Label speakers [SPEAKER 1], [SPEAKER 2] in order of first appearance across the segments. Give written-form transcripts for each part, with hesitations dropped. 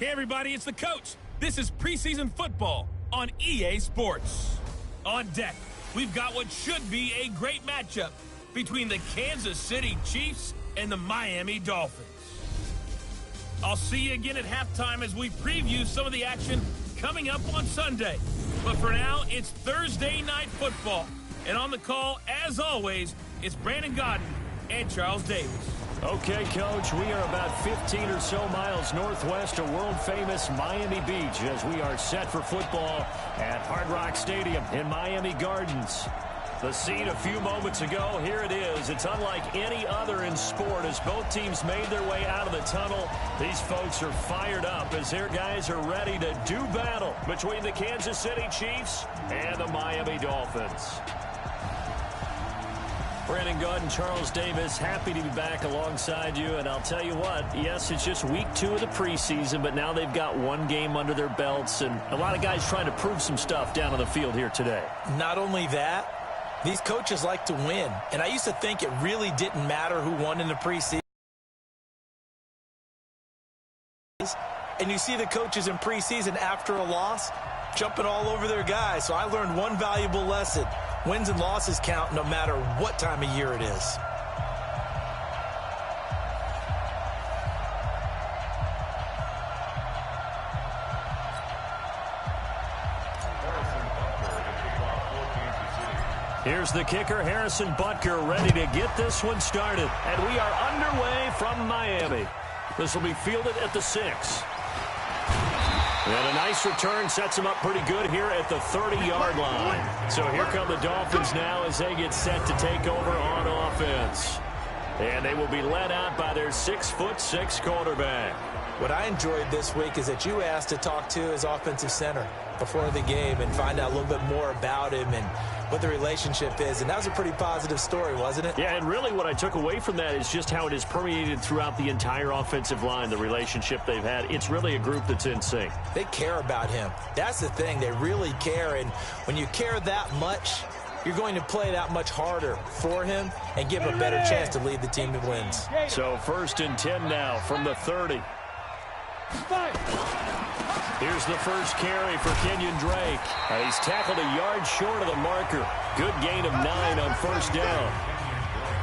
[SPEAKER 1] Hey everybody, it's the coach. This is preseason football on EA Sports. On deck, we've got what should be a great matchup between the Kansas City Chiefs and the Miami Dolphins. I'll see you again at halftime as we preview some of the action coming up on Sunday. But for now, it's Thursday Night Football. And on the call, as always, it's Brandon Godden and Charles Davis.
[SPEAKER 2] Okay, Coach, we are about 15 or so miles northwest of world-famous Miami Beach as we are set for football at Hard Rock Stadium in Miami Gardens. The scene a few moments ago, here it is. It's unlike any other in sport as both teams made their way out of the tunnel. These folks are fired up as their guys are ready to do battle between the Kansas City Chiefs and the Miami Dolphins. Brandon Godden, Charles Davis, happy to be back alongside you. And I'll tell you what, yes, it's just week 2 of the preseason, but now they've got one game under their belts. And a lot of guys trying to prove some stuff down on the field here today.
[SPEAKER 3] Not only that, these coaches like to win. And I used to think it really didn't matter who won in the preseason. And you see the coaches in preseason after a loss jumping all over their guys. So I learned one valuable lesson. Wins and losses count no matter what time of year it is.
[SPEAKER 2] Here's the kicker, Harrison Butker, ready to get this one started. And we are underway from Miami. This will be fielded at the 6. And a nice return sets them up pretty good here at the 30-yard line. So here come the Dolphins now as they get set to take over on offense. And they will be led out by their 6'6" quarterback.
[SPEAKER 3] What I enjoyed this week is that you asked to talk to his offensive center before the game and find out a little bit more about him and what the relationship is. And that was a pretty positive story, wasn't it?
[SPEAKER 2] Yeah, and really what I took away from that is just how it has permeated throughout the entire offensive line, the relationship they've had. It's really a group that's in sync.
[SPEAKER 3] They care about him. That's the thing. They really care. And when you care that much, you're going to play that much harder for him and give a better chance to lead the team that wins.
[SPEAKER 2] So 1st and 10 now from the 30. Here's the first carry for Kenyon Drake. He's tackled a yard short of the marker. Good gain of 9 on 1st down.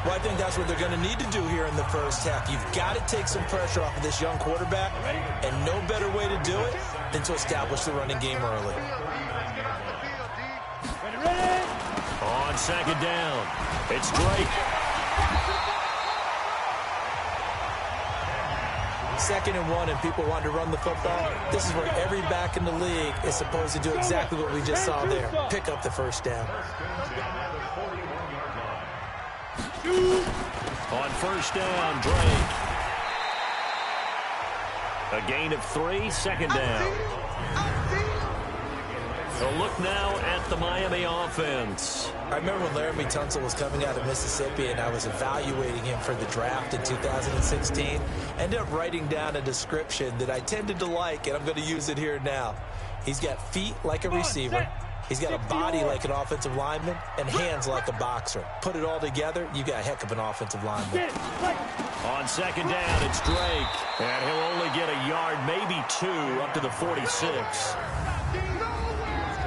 [SPEAKER 3] Well, I think that's what they're going to need to do here in the first half. You've got to take some pressure off of this young quarterback, and no better way to do it than to establish the running game early.
[SPEAKER 2] On 2nd down, it's Drake.
[SPEAKER 3] 2nd and 1, and people want to run the football. This is where every back in the league is supposed to do exactly what we just saw there. Pick up the 1st down.
[SPEAKER 2] On 1st down, Drake. A gain of 3, 2nd down. A look now at the Miami offense.
[SPEAKER 3] I remember when Laramie Tunsil was coming out of Mississippi and I was evaluating him for the draft in 2016. Ended up writing down a description that I tended to like, and I'm going to use it here now. He's got feet like a receiver. He's got a body like an offensive lineman and hands like a boxer. Put it all together, you got a heck of an offensive lineman.
[SPEAKER 2] On 2nd down, it's Drake. And he'll only get a yard, maybe 2, up to the 46.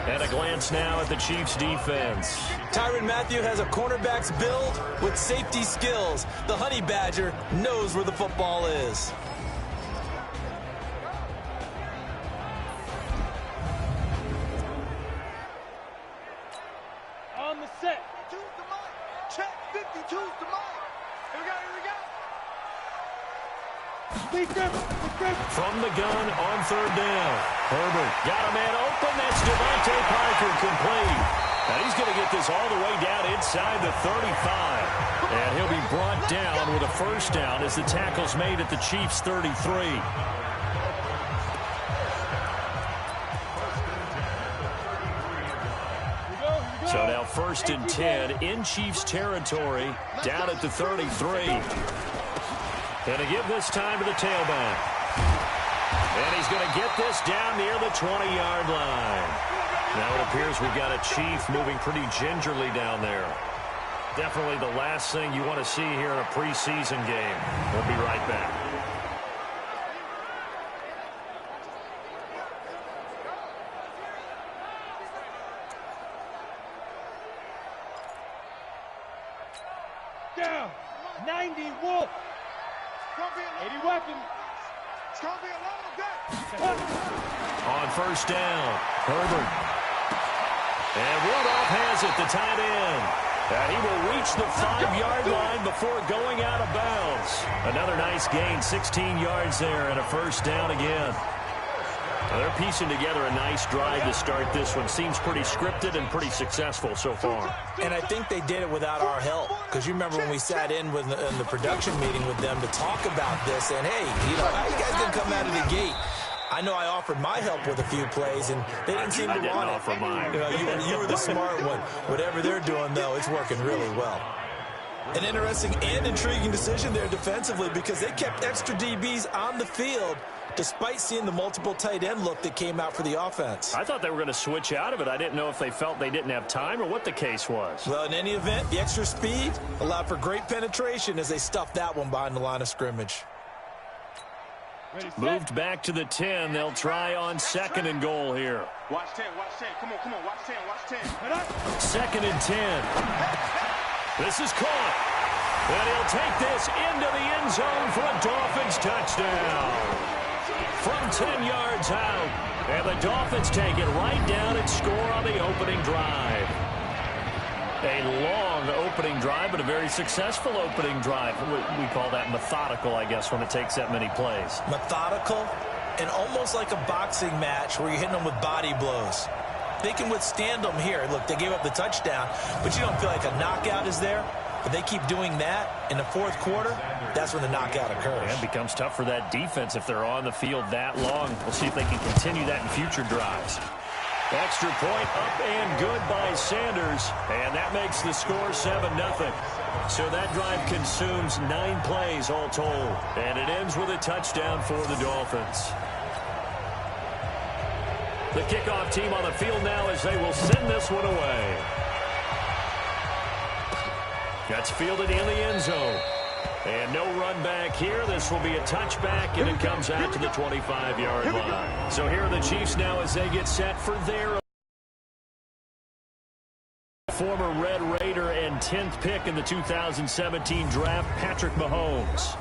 [SPEAKER 2] And a glance now at the Chiefs' defense.
[SPEAKER 3] Tyrann Mathieu has a cornerback's build with safety skills. The Honey Badger knows where the football is.
[SPEAKER 4] On the set. 52's the mark. Check. 52's the mark. Here we go.
[SPEAKER 2] From the gun on 3rd down. Herbert got a man open. That's Devontae Parker complete. And he's going to get this all the way down inside the 35. And he'll be brought down with a 1st down as the tackle's made at the Chiefs' 33. So now 1st and 10 in Chiefs territory down at the 33. And to give this time to the tailback. And he's going to get this down near the 20-yard line. Now it appears we've got a Chief moving pretty gingerly down there. Definitely the last thing you want to see here in a preseason game. We'll be right back.
[SPEAKER 5] down. 90 Wolf. 80 weapon.
[SPEAKER 4] It's going to be a long day.
[SPEAKER 2] On first down, Herbert. And Rudolph has it, the tight end. He will reach the 5-yard line before going out of bounds. Another nice gain, 16 yards there, and a first down again. Well, they're piecing together a nice drive to start this one. Seems pretty scripted and pretty successful so far.
[SPEAKER 3] And I think they did it without our help. Because you remember when we sat in the production meeting with them to talk about this, and hey, how you guys going to come out of the gate? I know I offered my help with a few plays, and they didn't seem to want it.
[SPEAKER 2] Offer mine.
[SPEAKER 3] You were the smart one. Whatever they're doing, though, it's working really well. An interesting and intriguing decision there defensively because they kept extra DBs on the field despite seeing the multiple tight end look that came out for the offense.
[SPEAKER 2] I thought they were going to switch out of it. I didn't know if they felt they didn't have time or what the case was.
[SPEAKER 3] Well, in any event, the extra speed allowed for great penetration as they stuffed that one behind the line of scrimmage.
[SPEAKER 2] Moved back to the 10. They'll try on 2nd and goal here.
[SPEAKER 4] Watch 10, watch 10. Come on, watch 10, watch 10.
[SPEAKER 2] 2nd and 10. This is caught. And he'll take this into the end zone for a Dolphins touchdown. From 10 yards out. And the Dolphins take it right down and score on the opening drive. A long opening drive, but a very successful opening drive. We call that methodical, I guess, when it takes that many plays.
[SPEAKER 3] Methodical and almost like a boxing match where you're hitting them with body blows. They can withstand them here. Look, they gave up the touchdown, but you don't feel like a knockout is there. But they keep doing that in the fourth quarter, that's when the knockout occurs.
[SPEAKER 2] And it becomes tough for that defense if they're on the field that long. We'll see if they can continue that in future drives. Extra point up and good by Sanders. And that makes the score 7-0. So that drive consumes 9 plays all told. And it ends with a touchdown for the Dolphins. The kickoff team on the field now as they will send this one away. That's fielded in the end zone. And no run back here. This will be a touchback, and it comes out to the 25-yard line. So here are the Chiefs now as they get set for their former Red Raider and 10th pick in the 2017 draft, Patrick Mahomes.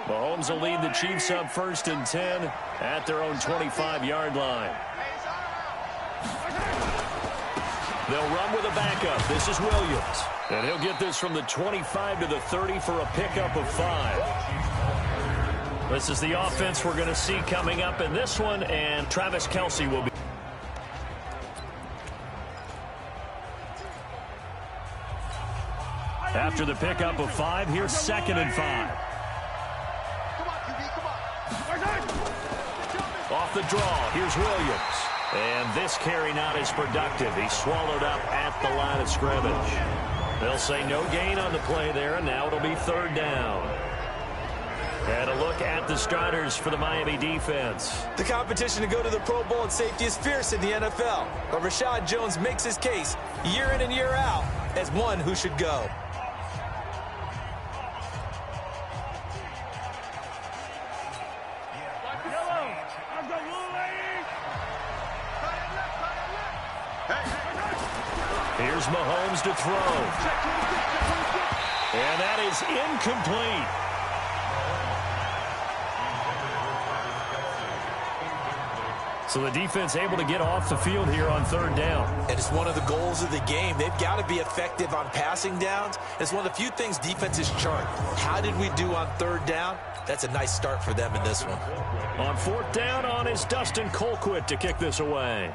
[SPEAKER 2] Mahomes will lead the Chiefs up 1st and 10 at their own 25-yard line. They'll run with a backup. This is Williams. And he'll get this from the 25 to the 30 for a pickup of 5. This is the offense we're going to see coming up in this one, and Travis Kelce will be. After the pickup of 5, here's 2nd and 5. Off the draw, here's Williams. And this carry not as productive. He's swallowed up at the line of scrimmage. They'll say no gain on the play there, and now it'll be 3rd down. And a look at the starters for the Miami defense.
[SPEAKER 3] The competition to go to the Pro Bowl at safety is fierce in the NFL. But Rashad Jones makes his case year in and year out as one who should go.
[SPEAKER 2] Here's Mahomes to throw. And that is incomplete. So the defense able to get off the field here on 3rd down.
[SPEAKER 3] And it's one of the goals of the game. They've got to be effective on passing downs. It's one of the few things defenses chart. How did we do on 3rd down? That's a nice start for them in this one.
[SPEAKER 2] On 4th down on is Dustin Colquitt to kick this away.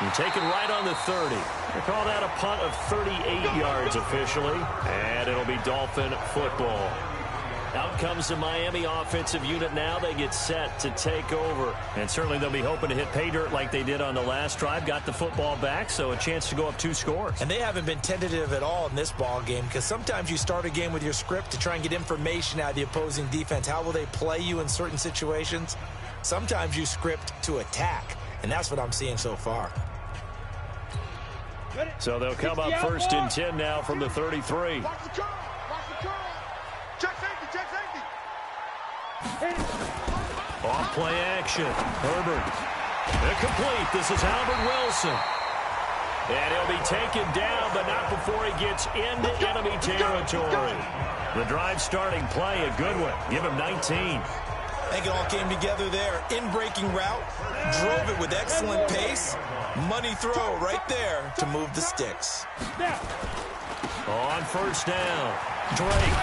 [SPEAKER 2] And taken right on the 30. They call that a punt of 38 yards officially. And it'll be Dolphin football. Out comes the Miami offensive unit now. They get set to take over. And certainly they'll be hoping to hit pay dirt like they did on the last drive. Got the football back, so a chance to go up 2 scores.
[SPEAKER 3] And they haven't been tentative at all in this ball game because sometimes you start a game with your script to try and get information out of the opposing defense. How will they play you in certain situations? Sometimes you script to attack. And that's what I'm seeing so far.
[SPEAKER 2] So they'll come up 1st and 10 now from the 33.
[SPEAKER 4] Watch the curl. Watch the curl. Check safety. Check safety.
[SPEAKER 2] Off play action. Herbert. Incomplete. This is Albert Wilson. And he'll be taken down, but not before he gets into enemy territory. The drive starting play, a good one. Give him 19.
[SPEAKER 3] I think it all came together there. In-breaking route, drove it with excellent pace. Money throw right there to move the sticks.
[SPEAKER 2] On 1st down, Drake.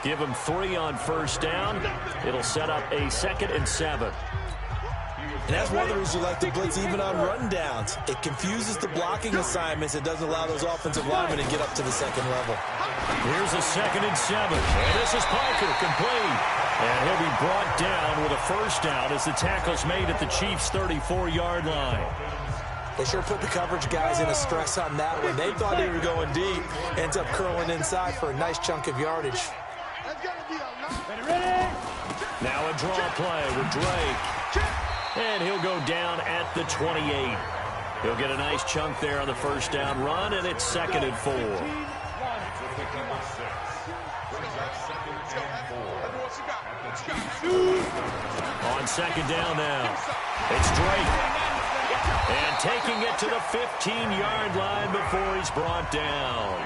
[SPEAKER 2] Give him 3 on 1st down. It'll set up a 2nd and 7.
[SPEAKER 3] And that's one of the reasons you like to blitz even on rundowns. It confuses the blocking assignments. It doesn't allow those offensive linemen to get up to the 2nd level.
[SPEAKER 2] Here's a 2nd and 7. And this is Parker, complete. And he'll be brought down with a 1st down as the tackle's made at the Chiefs' 34-yard line.
[SPEAKER 3] They sure put the coverage guys in a stress on that one. They thought they were going deep. Ends up curling inside for a nice chunk of yardage.
[SPEAKER 2] Now a draw play with Drake. And he'll go down at the 28. He'll get a nice chunk there on the 1st down run, and it's 2nd and 4. On 2nd down now, it's Drake. And taking it to the 15-yard line before he's brought down.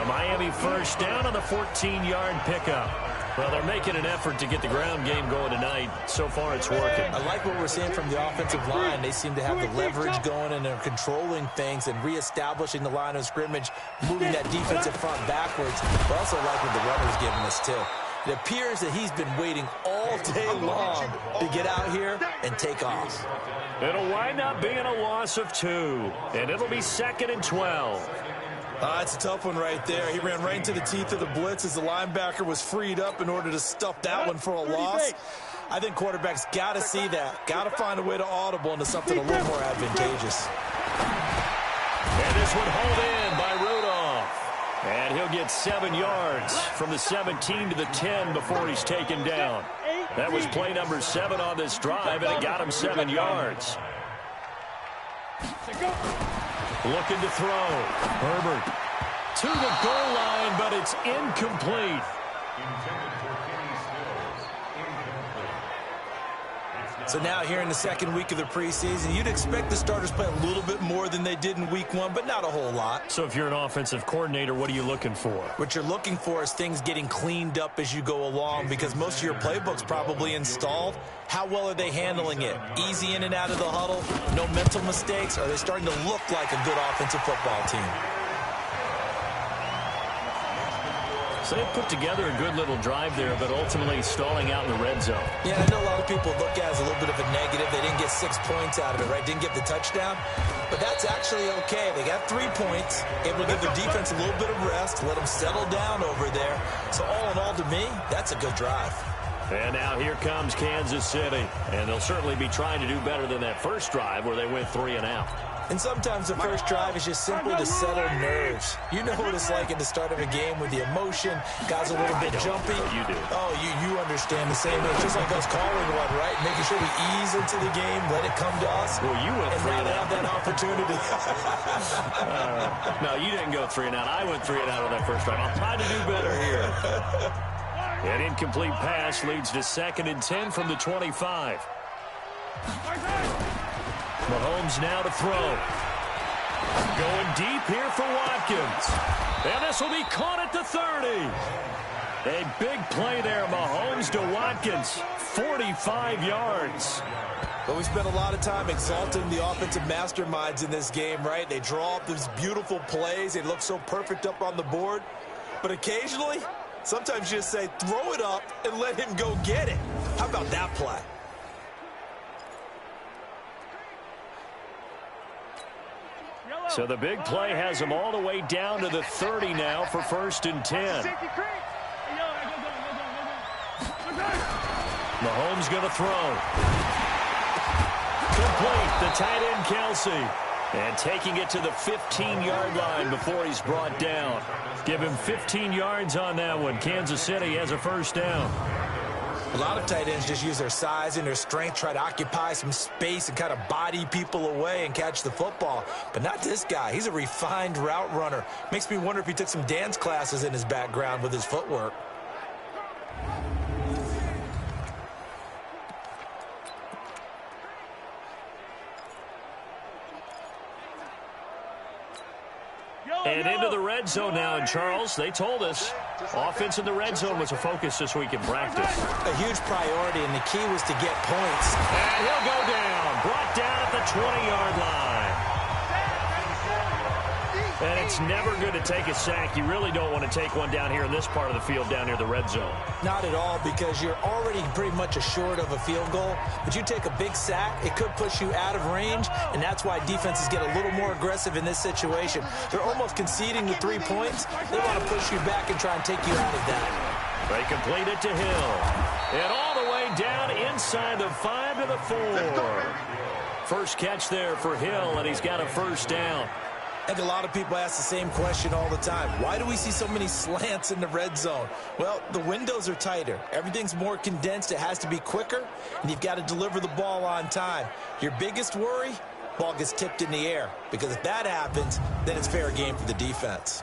[SPEAKER 2] A Miami 1st down on the 14-yard pickup. Well, they're making an effort to get the ground game going tonight. So far, it's working.
[SPEAKER 3] I like what we're seeing from the offensive line. They seem to have the leverage going, and they're controlling things and reestablishing the line of scrimmage, moving that defensive front backwards. But also like what the runner's giving us, too. It appears that he's been waiting all day long to get out here and take off.
[SPEAKER 2] It'll wind up being a loss of 2, and it'll be 2nd and 12.
[SPEAKER 3] It's a tough one right there. He ran right into the teeth of the blitz as the linebacker was freed up in order to stuff that one for a loss. I think quarterbacks got to see that. Got to find a way to audible into something a little more advantageous.
[SPEAKER 2] And this one hauled in by Rudolph. And he'll get 7 yards from the 17 to the 10 before he's taken down. That was play number 7 on this drive, and it got him 7 yards. Looking to throw. Herbert to the goal line, but it's incomplete.
[SPEAKER 3] So now here in the 2nd week of the preseason, you'd expect the starters play a little bit more than they did in week 1, but not a whole lot.
[SPEAKER 2] So if you're an offensive coordinator, what are you looking for?
[SPEAKER 3] What you're looking for is things getting cleaned up as you go along, because most of your playbook's probably installed. How well are they handling it? Easy in and out of the huddle? No mental mistakes? Are they starting to look like a good offensive football team?
[SPEAKER 2] So they put together a good little drive there, but ultimately stalling out in the red zone.
[SPEAKER 3] Yeah, I know a lot of people look at it as a little bit of a negative. They didn't get 6 points out of it, right? Didn't get the touchdown. But that's actually okay. They got 3 points, able to give their defense a little bit of rest, let them settle down over there. So all in all, to me, that's a good drive.
[SPEAKER 2] And now here comes Kansas City. And they'll certainly be trying to do better than that first drive where they went 3 and out.
[SPEAKER 3] And sometimes the first drive is just simply to settle nerves. You know what it's like at the start of a game with the emotion. Guys a little bit jumpy.
[SPEAKER 2] You do.
[SPEAKER 3] Oh, you understand the same way. Just like us calling one, right? Making sure we ease into the game, let it come to us.
[SPEAKER 2] Well, you went 3 and out.
[SPEAKER 3] Have that opportunity.
[SPEAKER 2] No, you didn't go 3 and out. I went 3 and out on that first drive. I'll try to do better here. An incomplete pass leads to 2nd and 10 from the 25. Mahomes now to throw. Going deep here for Watkins. And this will be caught at the 30. A big play there, Mahomes to Watkins. 45 yards.
[SPEAKER 3] But we spent a lot of time exalting the offensive masterminds in this game, right? They draw up these beautiful plays. They look so perfect up on the board. But occasionally, sometimes you just say, throw it up and let him go get it. How about that play?
[SPEAKER 2] So the big play has them all the way down to the 30 now for 1st and 10. Mahomes going to throw. Complete. The tight end, Kelsey. And taking it to the 15-yard line before he's brought down. Give him 15 yards on that one. Kansas City has a 1st down.
[SPEAKER 3] A lot of tight ends just use their size and their strength, try to occupy some space and kind of body people away and catch the football. But not this guy. He's a refined route runner. Makes me wonder if he took some dance classes in his background with his footwork.
[SPEAKER 2] And into the red zone now. And, Charles, they told us offense in the red zone was a focus this week in practice.
[SPEAKER 3] A huge priority, and the key was to get points.
[SPEAKER 2] And he'll go down. Brought down at the 20-yard line. And it's never good to take a sack. You really don't want to take one down here in this part of the field down near the red zone.
[SPEAKER 3] Not at all, because you're already pretty much assured of a field goal. But you take a big sack, it could push you out of range, and that's why defenses get a little more aggressive in this situation. They're almost conceding the 3 points. They want to push you back and try and take you out of that.
[SPEAKER 2] They complete it to Hill. And all the way down inside the 5 to the 4. First catch there for Hill, and he's got a first down.
[SPEAKER 3] I think a lot of people ask the same question all the time. Why do we see so many slants in the red zone? Well, the windows are tighter. Everything's more condensed. It has to be quicker, and you've got to deliver the ball on time. Your biggest worry, ball gets tipped in the air, because if that happens, then it's fair game for the defense.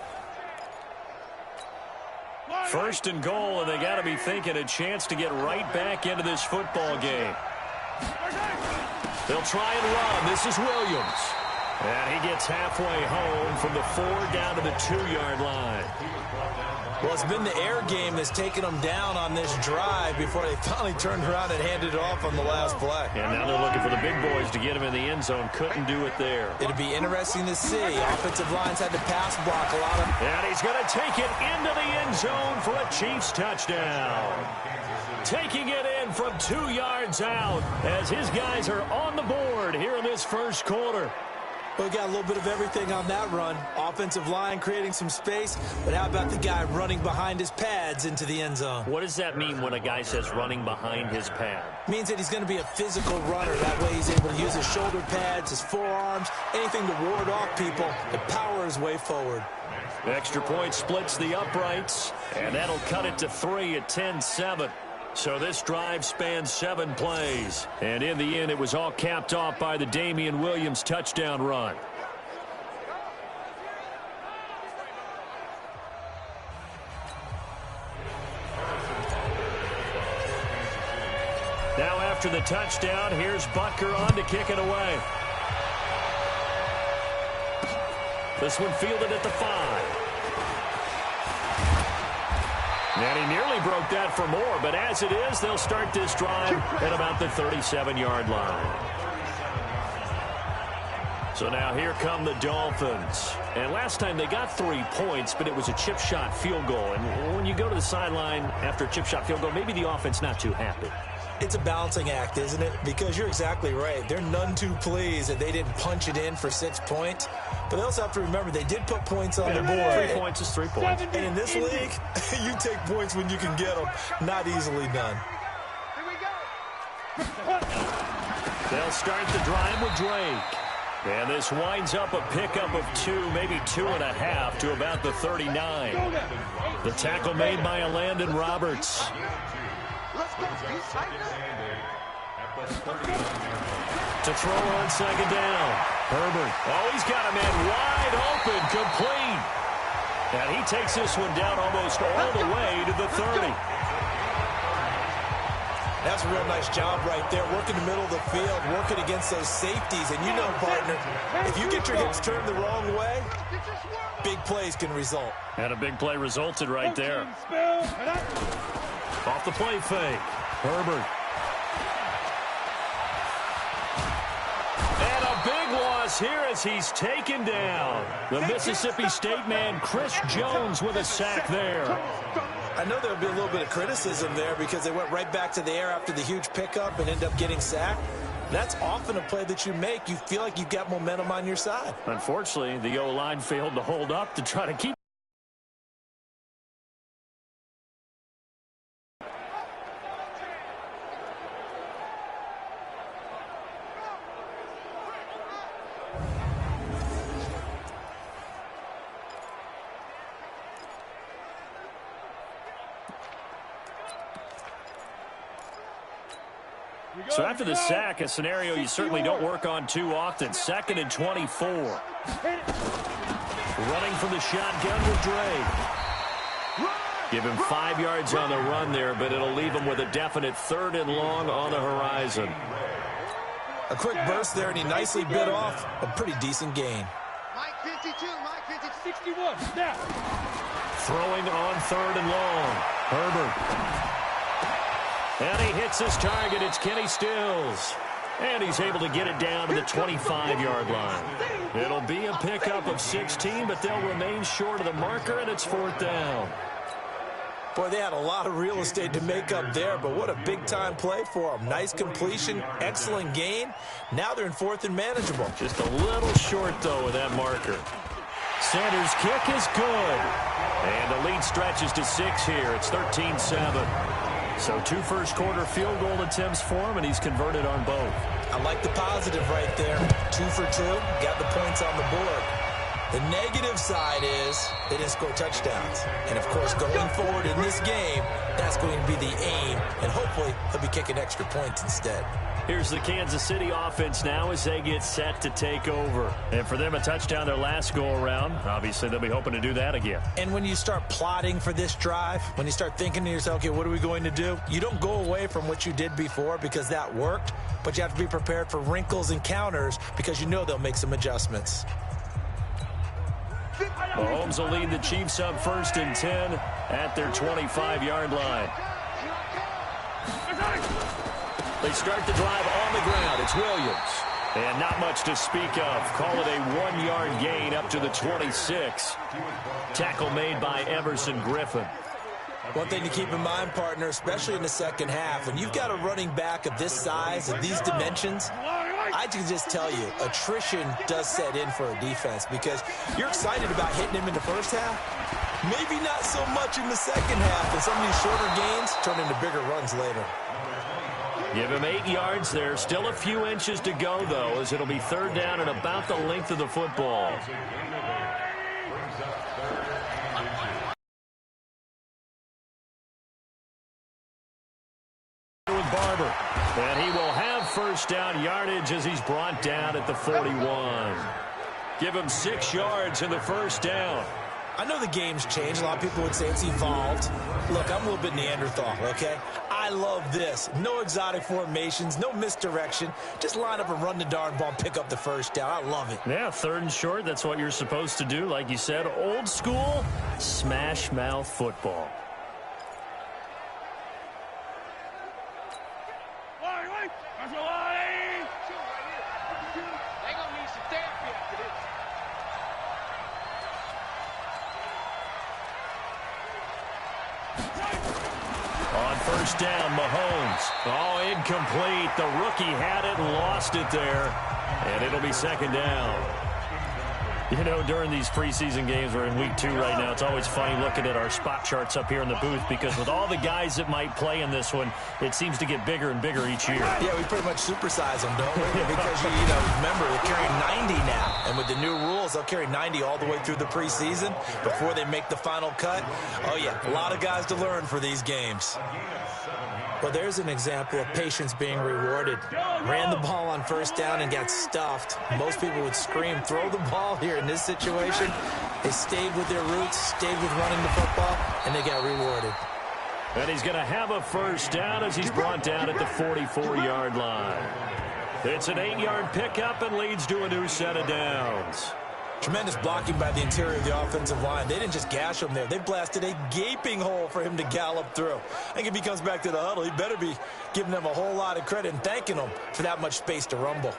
[SPEAKER 2] First and goal, and they got to be thinking a chance to get right back into this football game. They'll try and run. This is Williams. And he gets halfway home from the 4 down to the 2-yard line.
[SPEAKER 3] Well, it's been the air game that's taken them down on this drive before they finally turned around and handed it off on the last play.
[SPEAKER 2] And now they're looking for the big boys to get him in the end zone. Couldn't do it there.
[SPEAKER 3] It'll be interesting to see. Offensive lines had to pass block a lot of...
[SPEAKER 2] And he's going to take it into the end zone for a Chiefs touchdown. Taking it in from 2 yards out as his guys are on the board here in this first quarter.
[SPEAKER 3] Well, we got a little bit of everything on that run. Offensive line creating some space, but how about the guy running behind his pads into the end zone?
[SPEAKER 2] What does that mean when a guy says running behind his pad?
[SPEAKER 3] Means that he's going to be a physical runner. That way he's able to use his shoulder pads, his forearms, anything to ward off people and power his way forward.
[SPEAKER 2] Extra point splits the uprights, and that'll cut it to 3 at 10-7. So this drive spans 7 plays. And in the end, it was all capped off by the Damian Williams touchdown run. Now after the touchdown, here's Butker on to kick it away. This one fielded at the 5. And he nearly broke that for more, but as it is, they'll start this drive at about the 37-yard line. So now here come the Dolphins. And last time they got 3 points, but it was a chip shot field goal. And when you go to the sideline after a chip shot field goal, maybe the offense not too happy.
[SPEAKER 3] It's a balancing act, isn't it? Because you're exactly right. They're none too pleased that they didn't punch it in for 6 points. But they also have to remember they did put points on the board.
[SPEAKER 2] 3 points is 3 points.
[SPEAKER 3] And in this league, you take points when you can get them. Not easily done.
[SPEAKER 2] They'll start the drive with Drake. And this winds up a pickup of 2, maybe 2.5 to about the 39. The tackle made by Landon Roberts. To throw on second down. Herbert. Oh, he's got a man wide open, complete. And he takes this one down almost all the way to the 30.
[SPEAKER 3] That's a real nice job right there. Working the middle of the field, working against those safeties. And you know, partner, if you get your hips turned the wrong way, big plays can result.
[SPEAKER 2] And a big play resulted right there. Off the play fake. Herbert. And a big loss here as he's taken down. The Mississippi State man, Chris Jones, with a sack there.
[SPEAKER 3] I know there'll be a little bit of criticism there because they went right back to the air after the huge pickup and end up getting sacked. That's often a play that you make. You feel like you've got momentum on your side.
[SPEAKER 2] Unfortunately, the O-line failed to hold up to try to keep. So after the sack, a scenario you certainly don't work on too often. 2nd and 24. Running from the shotgun with Dre. Give him 5 yards on the run there, but it'll leave him with a definite 3rd and long on the horizon.
[SPEAKER 3] A quick burst there, and he nicely bit off a pretty decent gain.
[SPEAKER 5] Mike 52, Mike 50, 61, snap.
[SPEAKER 2] Throwing on 3rd and long. Herbert. And he hits his target. It's Kenny Stills. And he's able to get it down to the 25-yard line. It'll be a pickup of 16, but they'll remain short of the marker, and it's 4th down.
[SPEAKER 3] Boy, they had a lot of real estate to make up there, but what a big-time play for them. Nice completion, excellent gain. Now they're in 4th and manageable.
[SPEAKER 2] Just a little short, though, with that marker. Sanders' kick is good. And the lead stretches to 6 here. It's 13-7. So 2 first-quarter field goal attempts for him, and he's converted on both.
[SPEAKER 3] I like the positive right there. 2 for 2, got the points on the board. The negative side is they didn't score touchdowns. And, of course, going forward in this game, that's going to be the aim. And hopefully they'll be kicking extra points instead.
[SPEAKER 2] Here's the Kansas City offense now as they get set to take over. And for them, a touchdown their last go-around. Obviously, they'll be hoping to do that again.
[SPEAKER 3] And when you start plotting for this drive, when you start thinking to yourself, okay, what are we going to do? You don't go away from what you did before because that worked, but you have to be prepared for wrinkles and counters because you know they'll make some adjustments.
[SPEAKER 2] Mahomes will lead the Chiefs up 1st and 10 at their 25-yard line. They start the drive on the ground. It's Williams. And not much to speak of. Call it a 1-yard gain up to the 26. Tackle made by Everson Griffin.
[SPEAKER 3] One thing to keep in mind, partner, especially in the second half, when you've got a running back of this size and these dimensions, I can just tell you, attrition does set in for a defense because you're excited about hitting him in the first half. Maybe not so much in the second half, and some of these shorter gains turn into bigger runs later.
[SPEAKER 2] Give him 8 yards there. Still a few inches to go, though, as it'll be 3rd down and about the length of the football. With Barber. And he will have 1st down yardage as he's brought down at the 41. Give him 6 yards in the 1st down.
[SPEAKER 3] I know the game's changed. A lot of people would say it's evolved. Look, I'm a little bit Neanderthal, okay? I love this. No exotic formations, no misdirection. Just line up and run the darn ball and pick up the 1st down. I love it.
[SPEAKER 2] Yeah, 3rd and short, that's what you're supposed to do. Like you said, old school, smash mouth football. On 1st down, Mahomes. Oh, incomplete. The rookie had it and lost it there. And it'll be 2nd down. You know, during these preseason games, we're in week 2 right now, it's always funny looking at our spot charts up here in the booth because with all the guys that might play in this one, it seems to get bigger and bigger each year.
[SPEAKER 3] Yeah, we pretty much supersize them, don't we? Because, you know, remember, they're carrying 90 now. And with the new rules, they'll carry 90 all the way through the preseason before they make the final cut. Oh, yeah, a lot of guys to learn for these games. Well, there's an example of patience being rewarded. Ran the ball on 1st down and got stuffed. Most people would scream, throw the ball here. In this situation, they stayed with their roots, stayed with running the football, and they got rewarded.
[SPEAKER 2] And he's going to have a 1st down as he's brought down at the 44-yard line. It's an 8-yard pickup and leads to a new set of downs.
[SPEAKER 3] Tremendous blocking by the interior of the offensive line. They didn't just gash him there. They blasted a gaping hole for him to gallop through. I think if he comes back to the huddle, he better be giving them a whole lot of credit and thanking them for that much space to rumble.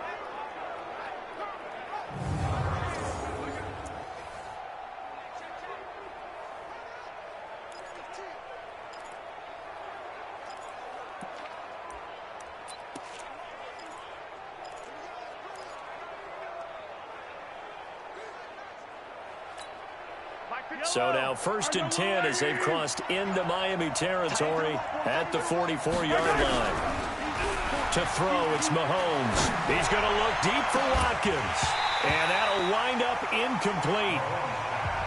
[SPEAKER 2] So now 1st and 10 as they've crossed into Miami territory at the 44-yard line. To throw, it's Mahomes. He's going to look deep for Watkins. And that'll wind up incomplete.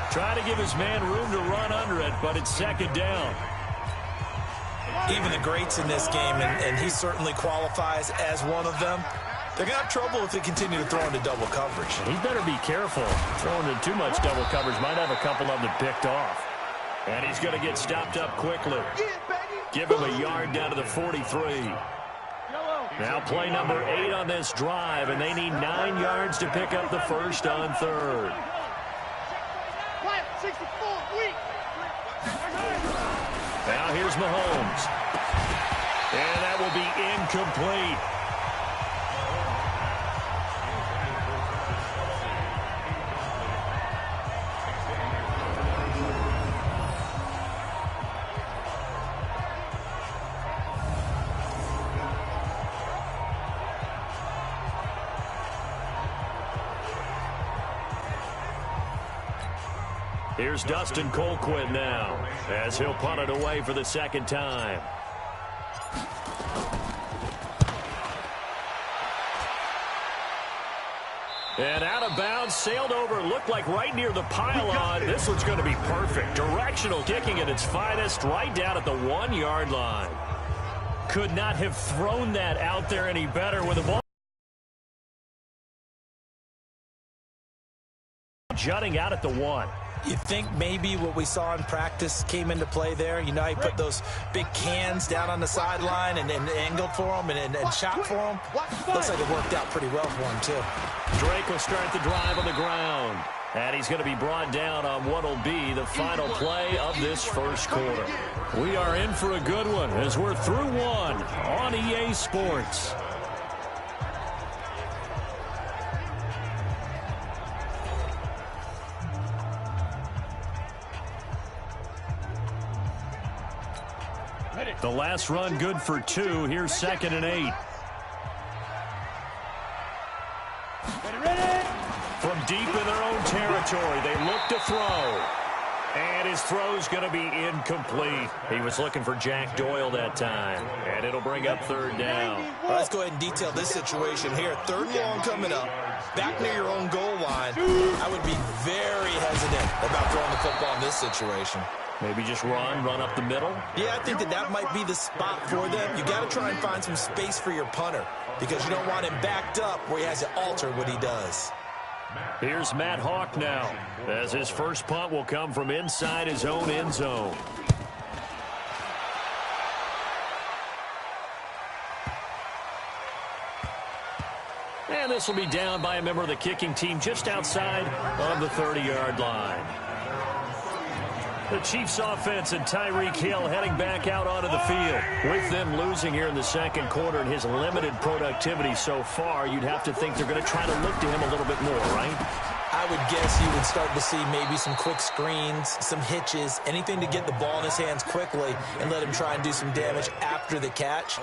[SPEAKER 2] Trying to give his man room to run under it, but it's 2nd down.
[SPEAKER 3] Even the greats in this game, and he certainly qualifies as one of them, they're going to have trouble if they continue to throw into double coverage.
[SPEAKER 2] He better be careful. Throwing into too much double coverage might have a couple of them picked off. And he's going to get stopped up quickly. Give him a yard down to the 43. Now play number 8 on this drive, and they need 9 yards to pick up the first on third. Now here's Mahomes. And that will be incomplete. Here's Dustin Colquitt now, as he'll punt it away for the second time. And out of bounds, sailed over, looked like right near the pylon. This one's going to be perfect. Directional kicking at its finest, right down at the 1-yard line. Could not have thrown that out there any better with the ball jutting out at the 1.
[SPEAKER 3] You think maybe what we saw in practice came into play there? You know, he put those big cans down on the sideline and angled for them and shot for them. Looks like it worked out pretty well for him, too.
[SPEAKER 2] Drake will start the drive on the ground. And he's going to be brought down on what will be the final play of this first quarter. We are in for a good one as we're through one on EA Sports. The last run good for 2. Here's 2nd and 8. From deep in their own territory, they look to throw. And his throw's going to be incomplete. He was looking for Jack Doyle that time. And it'll bring up 3rd down.
[SPEAKER 3] Well, let's go ahead and detail this situation here. 3rd and long coming up. Back near your own goal line. I would be very hesitant about throwing the football in this situation.
[SPEAKER 2] Maybe just run up the middle?
[SPEAKER 3] Yeah, I think that might be the spot for them. You got to try and find some space for your punter because you don't want him backed up where he has to alter what he does.
[SPEAKER 2] Here's Matt Hawk now, as his first punt will come from inside his own end zone. And this will be down by a member of the kicking team just outside of the 30-yard line. The Chiefs offense and Tyreek Hill heading back out onto the field. With them losing here in the second quarter and his limited productivity so far, you'd have to think they're going to try to look to him a little bit more, right?
[SPEAKER 3] I would guess you would start to see maybe some quick screens, some hitches, anything to get the ball in his hands quickly and let him try and do some damage after the catch.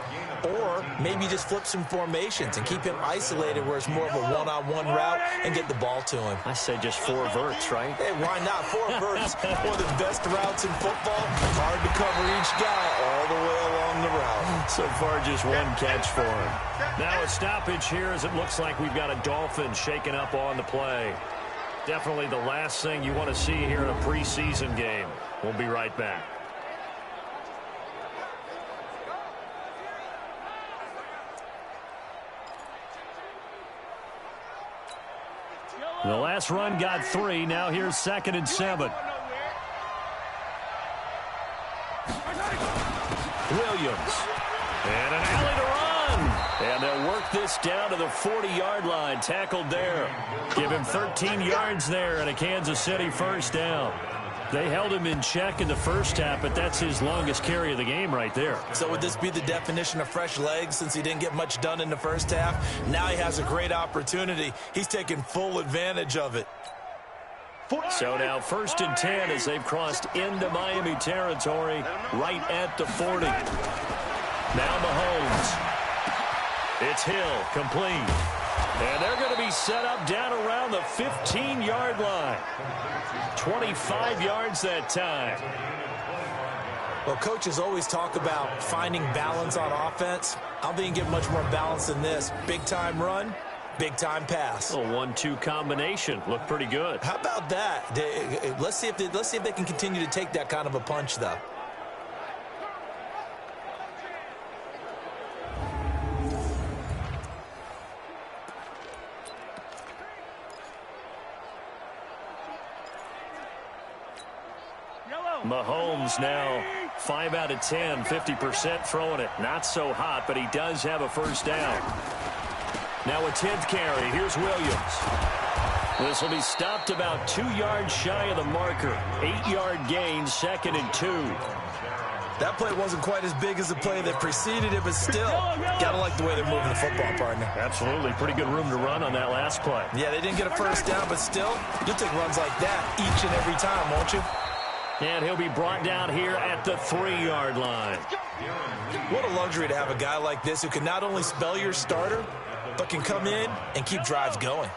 [SPEAKER 3] Or maybe just flip some formations and keep him isolated where it's more of a one-on-one route and get the ball to him.
[SPEAKER 2] I say just 4 verts, right?
[SPEAKER 3] Hey, why not? 4 verts, one of the best routes in football. Hard to cover each guy all the way along the route.
[SPEAKER 2] So far, just 1 catch for him. Now a stoppage here as it looks like we've got a Dolphin shaken up on the play. Definitely the last thing you want to see here in a preseason game. We'll be right back. The last run got 3. Now here's 2nd and 7. Williams. And an alley to run. And they'll work this down to the 40-yard line. Tackled there. Give him 13 yards there and a Kansas City first down. They held him in check in the first half, but that's his longest carry of the game right there.
[SPEAKER 3] So would this be the definition of fresh legs since he didn't get much done in the first half? Now he has a great opportunity. He's taking full advantage of it.
[SPEAKER 2] So now 1st and 10 as they've crossed into Miami territory right at the 40. Now Mahomes. It's Hill, complete. And they're going to be set up down around the 15-yard line. 25 yards that time.
[SPEAKER 3] Well, coaches always talk about finding balance on offense. I don't think you can get much more balance than this. Big-time run, big-time pass.
[SPEAKER 2] A 1-2 combination. Looked pretty good.
[SPEAKER 3] How about that? Let's see if they can continue to take that kind of a punch, though.
[SPEAKER 2] Mahomes now 5 out of 10, 50% throwing it. Not so hot, but he does have a first down. Now a 10th carry. Here's Williams. This will be stopped about 2 yards shy of the marker. 8-yard gain, 2nd and 2.
[SPEAKER 3] That play wasn't quite as big as the play that preceded it, but still, gotta like the way they're moving the football, partner.
[SPEAKER 2] Absolutely. Pretty good room to run on that last play.
[SPEAKER 3] Yeah, they didn't get a first down, but still, you'll take runs like that each and every time, won't you?
[SPEAKER 2] And he'll be brought down here at the 3-yard line.
[SPEAKER 3] What a luxury to have a guy like this who can not only spell your starter, but can come in and keep drives going.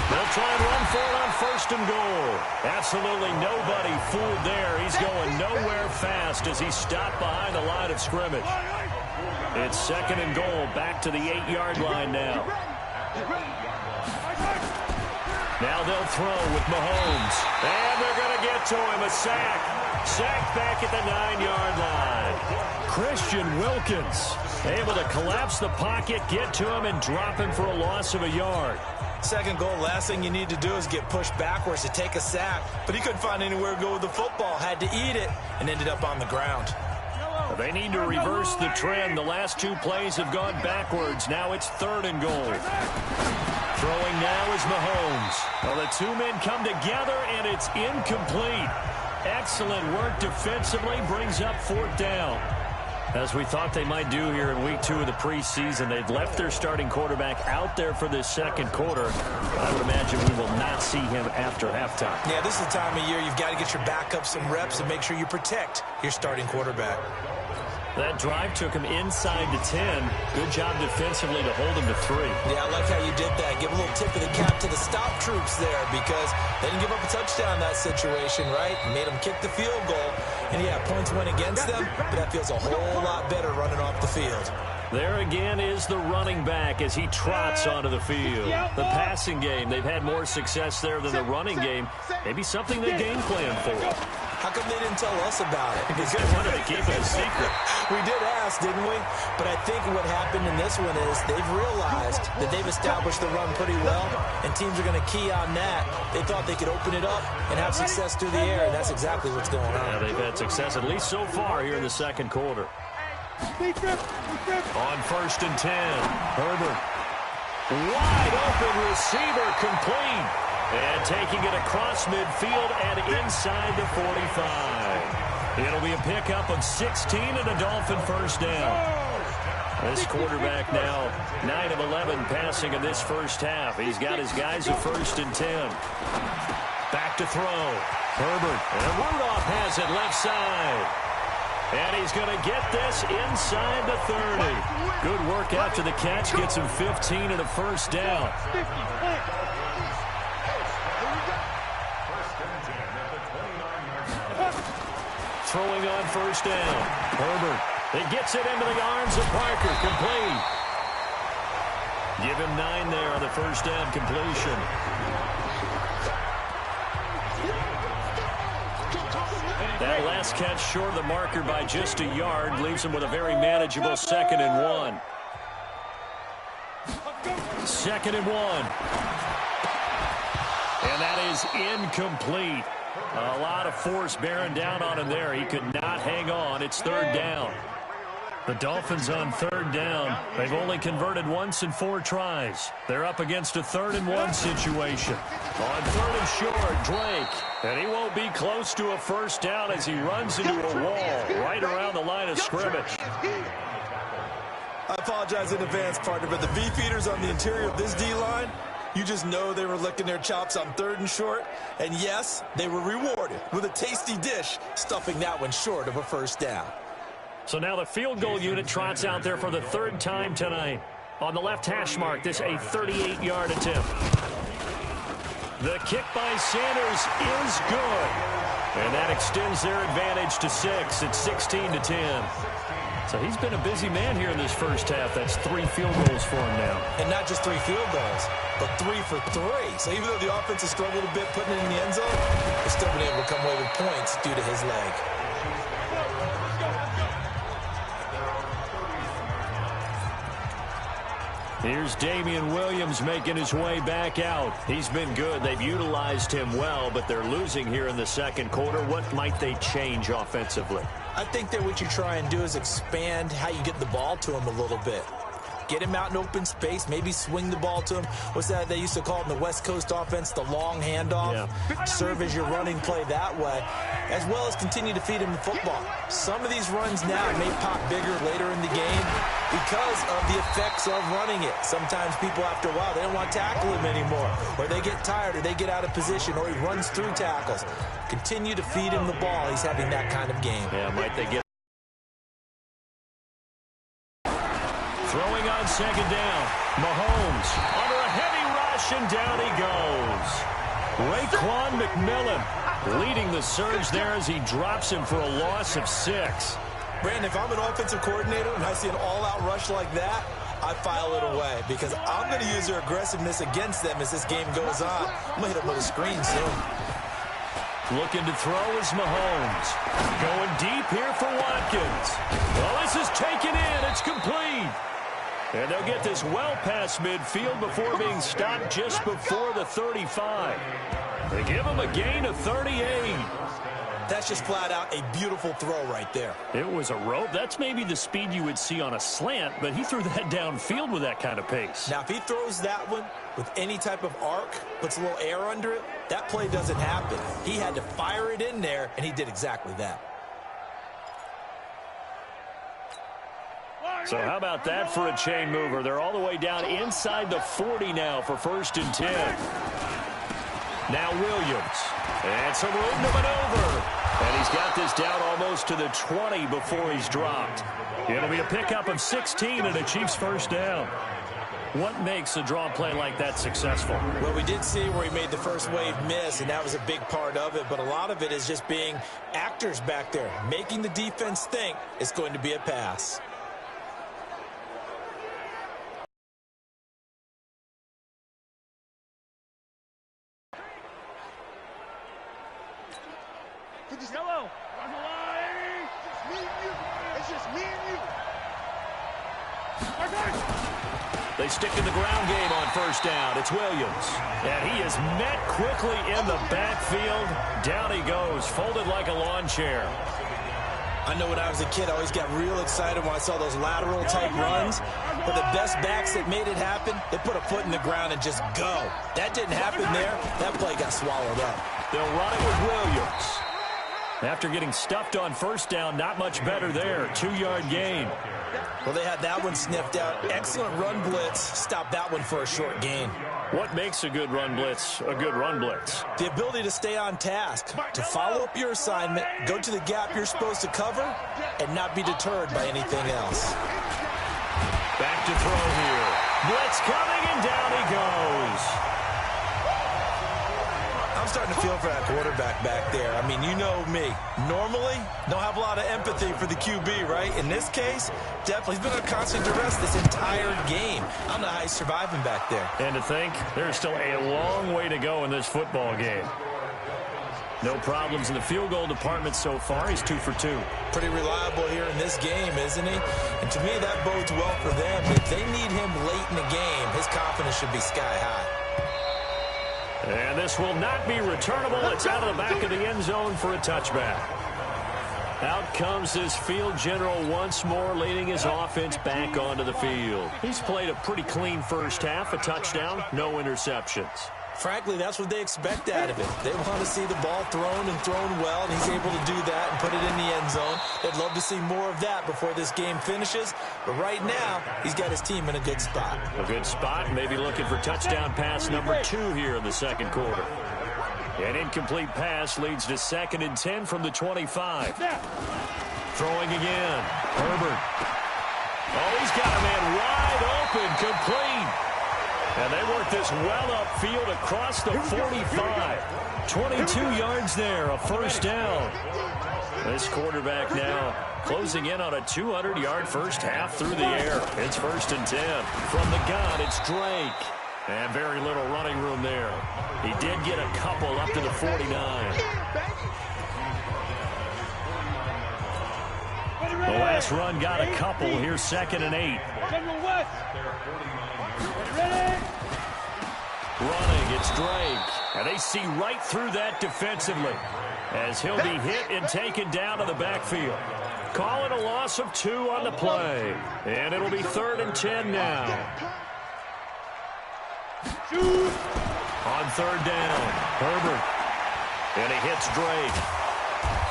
[SPEAKER 2] They'll try and run for it on 1st and goal. Absolutely nobody fooled there. He's going nowhere fast as he's stopped behind the line of scrimmage. It's 2nd and goal, back to the 8-yard line now. Now they'll throw with Mahomes. And they're going to get to him. A sack. Sack back at the 9-yard line. Christian Wilkins able to collapse the pocket, get to him, and drop him for a loss of a yard.
[SPEAKER 3] 2nd goal, last thing you need to do is get pushed backwards to take a sack. But he couldn't find anywhere to go with the football. Had to eat it and ended up on the ground.
[SPEAKER 2] They need to reverse the trend. The last 2 plays have gone backwards. Now it's 3rd and goal. Throwing now is Mahomes. Well, the 2 men come together, and it's incomplete. Excellent work defensively, brings up 4th down. As we thought they might do here in week 2 of the preseason, they've left their starting quarterback out there for this 2nd quarter. I would imagine we will not see him after halftime.
[SPEAKER 3] Yeah, this is the time of year you've got to get your backup some reps and make sure you protect your starting quarterback.
[SPEAKER 2] That drive took him inside the 10. Good job defensively to hold him to 3.
[SPEAKER 3] Yeah, I like how you did that. Give a little tip of the cap to the stop troops there because they didn't give up a touchdown in that situation, right? Made them kick the field goal. And, yeah, points went against them, but that feels a whole lot better running off the field.
[SPEAKER 2] There again is the running back as he trots onto the field. The passing game, they've had more success there than the running game. Maybe something they game plan for.
[SPEAKER 3] How come they didn't tell us about it?
[SPEAKER 2] Because they wanted to keep it a secret.
[SPEAKER 3] We did ask, didn't we? But I think what happened in this one is they've realized that they've established the run pretty well, and teams are going to key on that. They thought they could open it up and have success through the air, and that's exactly what's going on.
[SPEAKER 2] Yeah, they've had success at least so far here in the 2nd quarter. On 1st and 10, Herbert. Wide open receiver, complete. And taking it across midfield and inside the 45. It'll be a pickup of 16 and a Dolphin first down. This quarterback now 9 of 11 passing in this first half. He's got his guys at 1st and 10. Back to throw. Herbert. And Rudolph has it left side. And he's going to get this inside the 30. Good work after the catch. Gets him 15 and a first down. Throwing on 1st down. Herbert. He gets it into the arms of Parker. Complete. Give him 9 there on the first down completion. That last catch short of the marker by just a yard leaves him with a very manageable 2nd and 1. 2nd and 1. And that is incomplete. A lot of force bearing down on him there. He could not hang on. It's 3rd down. The Dolphins on 3rd down. They've only converted once in 4 tries. They're up against a 3rd and 1 situation. On 3rd and short, Drake. And he won't be close to a first down as he runs into a wall right around the line of scrimmage.
[SPEAKER 3] I apologize in advance, partner, but the beefeaters on the interior of this D-line, you just know they were licking their chops on 3rd and short. And yes, they were rewarded with a tasty dish, stuffing that one short of a first down.
[SPEAKER 2] So now the field goal unit trots out there for the 3rd time tonight. On the left hash mark, this a 38-yard attempt. The kick by Sanders is good. And that extends their advantage to 6. It's 16 to 10. So he's been a busy man here in this first half. That's 3 field goals for him now.
[SPEAKER 3] And not just 3 field goals, but 3 for 3. So even though the offense has struggled a bit putting it in the end zone, they've still been able to come away with points due to his leg.
[SPEAKER 2] Here's Damian Williams making his way back out. He's been good. They've utilized him well, but they're losing here in the second quarter. What might they change offensively?
[SPEAKER 3] I think that what you try and do is expand how you get the ball to him a little bit. Get him out in open space, maybe swing the ball to him. What's that they used to call it in the West Coast offense, the long handoff? Yeah. Serve as your running play that way, as well as continue to feed him the football. Some of these runs now may pop bigger later in the game because of the effects of running it. Sometimes people, after a while, they don't want to tackle him anymore, or they get tired, or they get out of position, or he runs through tackles. Continue to feed him the ball. He's having that kind of game.
[SPEAKER 2] Yeah, might they get throwing on second down. Mahomes under a heavy rush, and down he goes. Raekwon McMillan leading the surge there as he drops him for a loss of 6.
[SPEAKER 3] Brandon, if I'm an offensive coordinator and I see an all-out rush like that, I file it away because I'm going to use their aggressiveness against them as this game goes on. I'm going to hit them with a screen soon.
[SPEAKER 2] Looking to throw is Mahomes. Going deep here for Watkins. Well, this is taken in. It's complete. And they'll get this well past midfield before being stopped just before the 35. They give him a gain of 38.
[SPEAKER 3] That's just flat out a beautiful throw right there.
[SPEAKER 2] It was a rope. That's maybe the speed you would see on a slant, but he threw that downfield with that kind of pace.
[SPEAKER 3] Now, if he throws that one with any type of arc, puts a little air under it, that play doesn't happen. He had to fire it in there, and he did exactly that.
[SPEAKER 2] So how about that for a chain mover? They're all the way down inside the 40 now for 1st and 10. Now Williams. And some room to maneuver. And he's got this down almost to the 20 before he's dropped. It'll be a pickup of 16 and a Chiefs first down. What makes a draw play like that successful?
[SPEAKER 3] Well, we did see where he made the first wave miss, and that was a big part of it. But a lot of it is just being actors back there, making the defense think it's going to be a pass.
[SPEAKER 5] Yellow. It's just me and you.
[SPEAKER 2] They stick to the ground game on 1st down. It's Williams. And he is met quickly in the backfield. Down he goes, folded like a lawn chair.
[SPEAKER 3] I know when I was a kid, I always got real excited when I saw those lateral type runs. But the best backs that made it happen, they put a foot in the ground and just go. That didn't happen there. That play got swallowed up.
[SPEAKER 2] They'll run it with Williams. After getting stuffed on 1st down, not much better there. 2-yard gain.
[SPEAKER 3] Well, they had that one sniffed out. Excellent run blitz. Stopped that one for a short gain.
[SPEAKER 2] What makes a good run blitz a good run blitz?
[SPEAKER 3] The ability to stay on task, to follow up your assignment, go to the gap you're supposed to cover, and not be deterred by anything else.
[SPEAKER 2] Back to throw here. Blitz coming, and down he goes.
[SPEAKER 3] I'm starting to feel for that quarterback back there. I mean, you know me. Normally, don't have a lot of empathy for the QB, right? In this case, definitely. He's been under constant duress this entire game. I don't know how he's surviving back there.
[SPEAKER 2] And to think, there's still a long way to go in this football game. No problems in the field goal department so far. He's 2 for 2.
[SPEAKER 3] Pretty reliable here in this game, isn't he? And to me, that bodes well for them. If they need him late in the game, his confidence should be sky high.
[SPEAKER 2] And this will not be returnable. It's out of the back of the end zone for a touchback. Out comes this field general once more, leading his offense back onto the field. He's played a pretty clean first half, a touchdown, no interceptions.
[SPEAKER 3] Frankly, that's what they expect out of it. They want to see the ball thrown and thrown well, and he's able to do that and put it in the end zone. They'd love to see more of that before this game finishes. But right now, he's got his team in a good spot.
[SPEAKER 2] A good spot, maybe looking for touchdown pass number 2 here in the second quarter. An incomplete pass leads to 2nd and 10 from the 25. Throwing again. Herbert. Oh, he's got a man wide open, complete. And they work this well upfield across the 45. 22 yards there, a first down. This quarterback now closing in on a 200-yard first half through the air. It's 1st and 10. From the gun, it's Drake. And very little running room there. He did get a couple up to the 49. The last run got a couple. Here's 2nd and 8. Running, it's Drake. And they see right through that defensively as he'll be hit and taken down to the backfield. Call it a loss of 2 on the play. And it'll be 3rd and 10 now. On 3rd down, Herbert. And he hits Drake.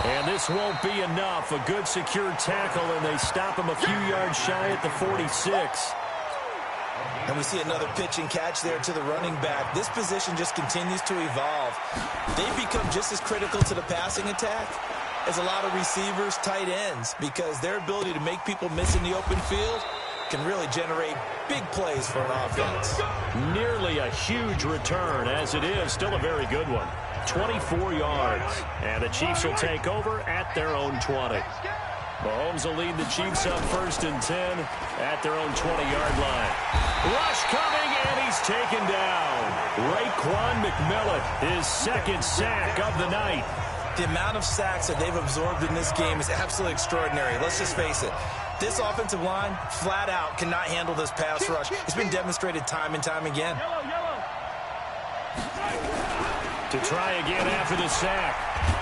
[SPEAKER 2] And this won't be enough. A good secure tackle, and they stop him a few yards shy at the 46.
[SPEAKER 3] And we see another pitch and catch there to the running back. This position just continues to evolve. They've become just as critical to the passing attack as a lot of receivers, tight ends, because their ability to make people miss in the open field can really generate big plays for an offense.
[SPEAKER 2] Nearly a huge return, as it is still a very good one. 24 yards. And the Chiefs will take over at their own 20. Mahomes will lead the Chiefs up 1st and 10 at their own 20-yard line. Rush coming, and he's taken down. Raekwon McMillan, his 2nd sack of the night.
[SPEAKER 3] The amount of sacks that they've absorbed in this game is absolutely extraordinary. Let's just face it. This offensive line, flat out, cannot handle this pass rush. It's been demonstrated time and time again.
[SPEAKER 2] To try again after the sack.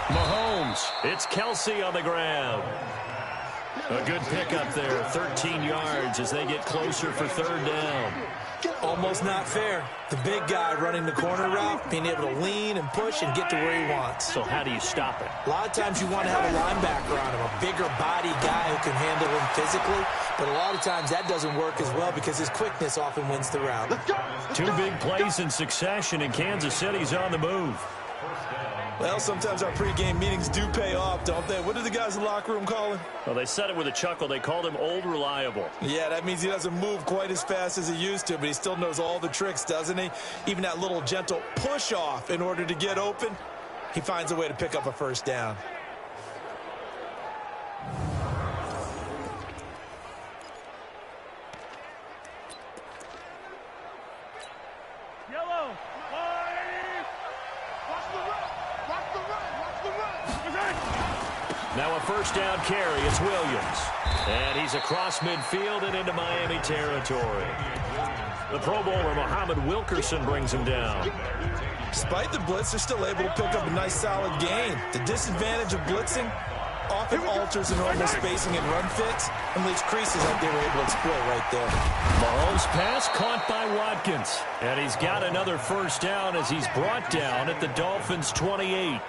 [SPEAKER 2] Mahomes, it's Kelsey on the ground. A good pickup there, 13 yards as they get closer for 3rd down.
[SPEAKER 3] Almost not fair. The big guy running the corner route, being able to lean and push and get to where he wants.
[SPEAKER 2] So how do you stop it?
[SPEAKER 3] A lot of times you want to have a linebacker on him, a bigger body guy who can handle him physically, but a lot of times that doesn't work as well because his quickness often wins the route.
[SPEAKER 2] 2 big plays in succession, and Kansas City's on the move.
[SPEAKER 3] Well, sometimes our pregame meetings do pay off, don't they? What do the guys in the locker room call him?
[SPEAKER 2] Well, they said it with a chuckle. They called him Old Reliable.
[SPEAKER 3] Yeah, that means he doesn't move quite as fast as he used to, but he still knows all the tricks, doesn't he? Even that little gentle push-off in order to get open, he finds a way to pick up a 1st down.
[SPEAKER 2] Now a 1st down carry. It's Williams. And he's across midfield and into Miami territory. The Pro Bowler, Muhammad Wilkerson, brings him down.
[SPEAKER 3] Despite the blitz, they're still able to pick up a nice, solid gain. The disadvantage of blitzing often alters the normal spacing and run fits and leaves creases like they were able to exploit right there.
[SPEAKER 2] Mahomes' pass caught by Watkins. And he's got another 1st down as he's brought down at the Dolphins' 28.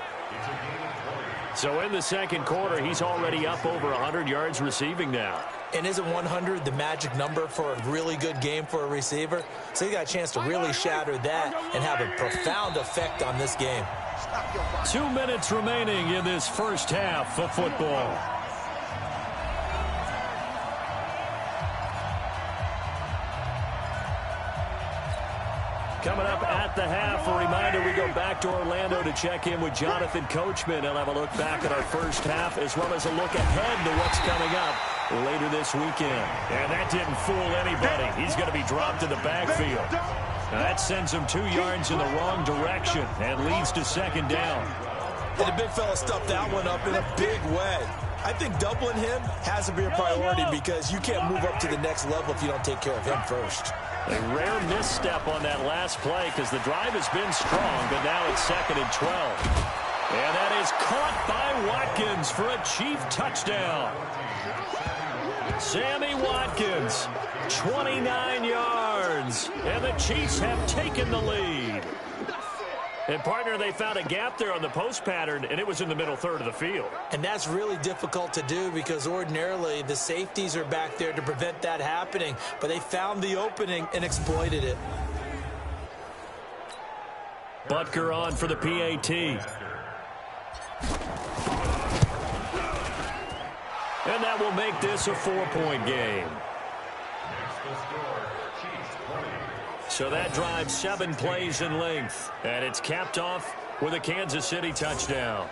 [SPEAKER 2] So in the 2nd quarter, he's already up over 100 yards receiving now.
[SPEAKER 3] And isn't 100 the magic number for a really good game for a receiver? So he got a chance to really shatter that and have a profound effect on this game.
[SPEAKER 2] 2 minutes remaining in this 1st half of football. Coming up at the half, a reminder, we go back to Orlando to check in with Jonathan Coachman. He'll have a look back at our 1st half as well as a look ahead to what's coming up later this weekend. And that didn't fool anybody. He's going to be dropped in the backfield. Now that sends him 2 yards in the wrong direction and leads to 2nd down.
[SPEAKER 3] And the big fella stuffed that one up in a big way. I think doubling him has to be a priority because you can't move up to the next level if you don't take care of him first.
[SPEAKER 2] A rare misstep on that last play because the drive has been strong, but now it's 2nd and 12. And that is caught by Watkins for a Chief touchdown. Sammy Watkins, 29 yards, and the Chiefs have taken the lead. And, partner, they found a gap there on the post pattern, and it was in the middle 3rd of the field.
[SPEAKER 3] And that's really difficult to do because ordinarily the safeties are back there to prevent that happening. But they found the opening and exploited it.
[SPEAKER 2] Butker on for the PAT. And that will make this a 4-point game. So that drives 7 plays in length. And it's capped off with a Kansas City touchdown.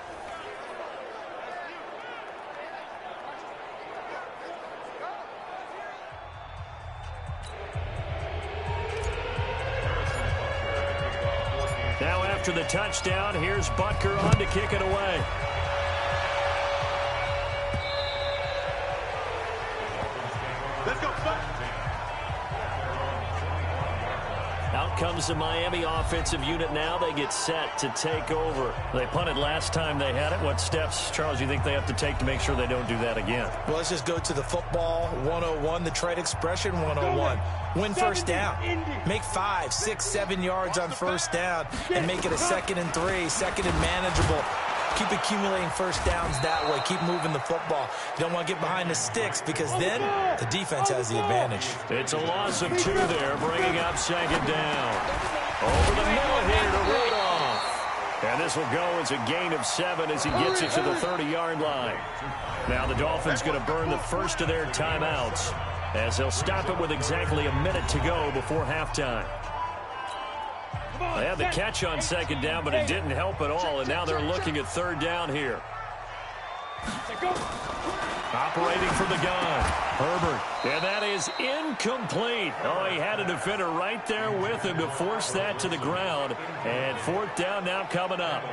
[SPEAKER 2] Now after the touchdown, here's Butker on to kick it away.
[SPEAKER 4] Let's go,
[SPEAKER 2] comes the Miami offensive unit now. They get set to take over. They punted last time they had it. What steps, Charles, do you think they have to take to make sure they don't do that again?
[SPEAKER 3] Well, let's just go to the football 101, the trade expression 101. Win first down. Make 5, 6, 7 yards on first down and make it a 2nd and 3, 2nd and manageable. Keep accumulating first downs that way. Keep moving the football. You don't want to get behind the sticks because then the defense has the advantage.
[SPEAKER 2] It's a loss of 2 there, bringing up 2nd down. Over the middle here to Rudolph. And this will go as a gain of 7 as he gets it to the 30-yard line. Now the Dolphins going to burn the first of their timeouts as they'll stop it with exactly a minute to go before halftime. They had the catch on 2nd down, but it didn't help at all, and now they're looking at 3rd down here. Operating from the gun, Herbert, and that is incomplete. Oh, he had a defender right there with him to force that to the ground, and 4th down now coming up.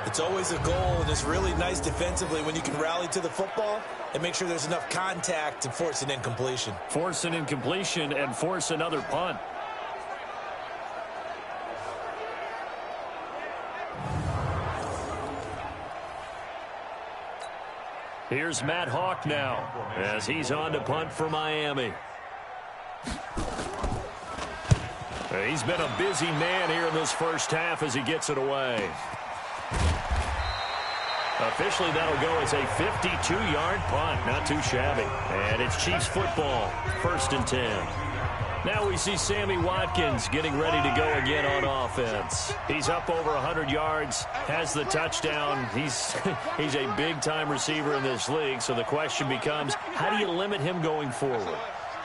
[SPEAKER 3] It's always a goal, and it's really nice defensively when you can rally to the football and make sure there's enough contact to force an incompletion.
[SPEAKER 2] Force an incompletion and force another punt. Here's Matt Hawk now as he's on to punt for Miami. He's been a busy man here in this first half as he gets it away. Officially, that'll go as a 52-yard punt. Not too shabby. And it's Chiefs football, 1st and 10. Now we see Sammy Watkins getting ready to go again on offense. He's up over 100 yards, has the touchdown. He's a big-time receiver in this league, so the question becomes, how do you limit him going forward?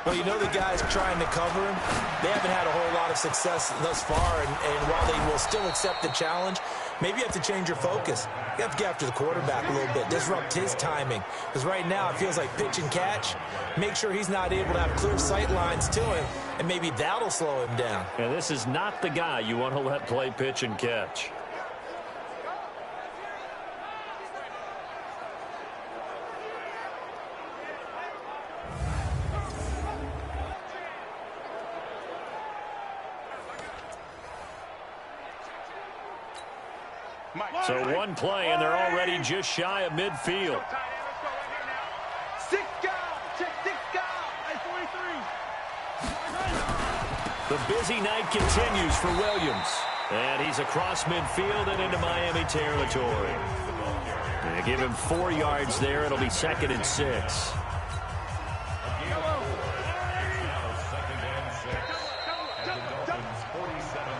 [SPEAKER 3] Well, you know the guys trying to cover him, they haven't had a whole lot of success thus far, and while they will still accept the challenge, maybe you have to change your focus. You have to get after the quarterback a little bit, disrupt his timing, because right now it feels like pitch and catch. Make sure he's not able to have clear sight lines to him, and maybe that'll slow him down.
[SPEAKER 2] And this is not the guy you want to let play pitch and catch. So one play, and they're already just shy of midfield.
[SPEAKER 4] 6 guys. Check 6 guys. 43.
[SPEAKER 2] The busy night continues for Williams. And he's across midfield and into Miami territory. They give him 4 yards there. It'll be 2nd and 6.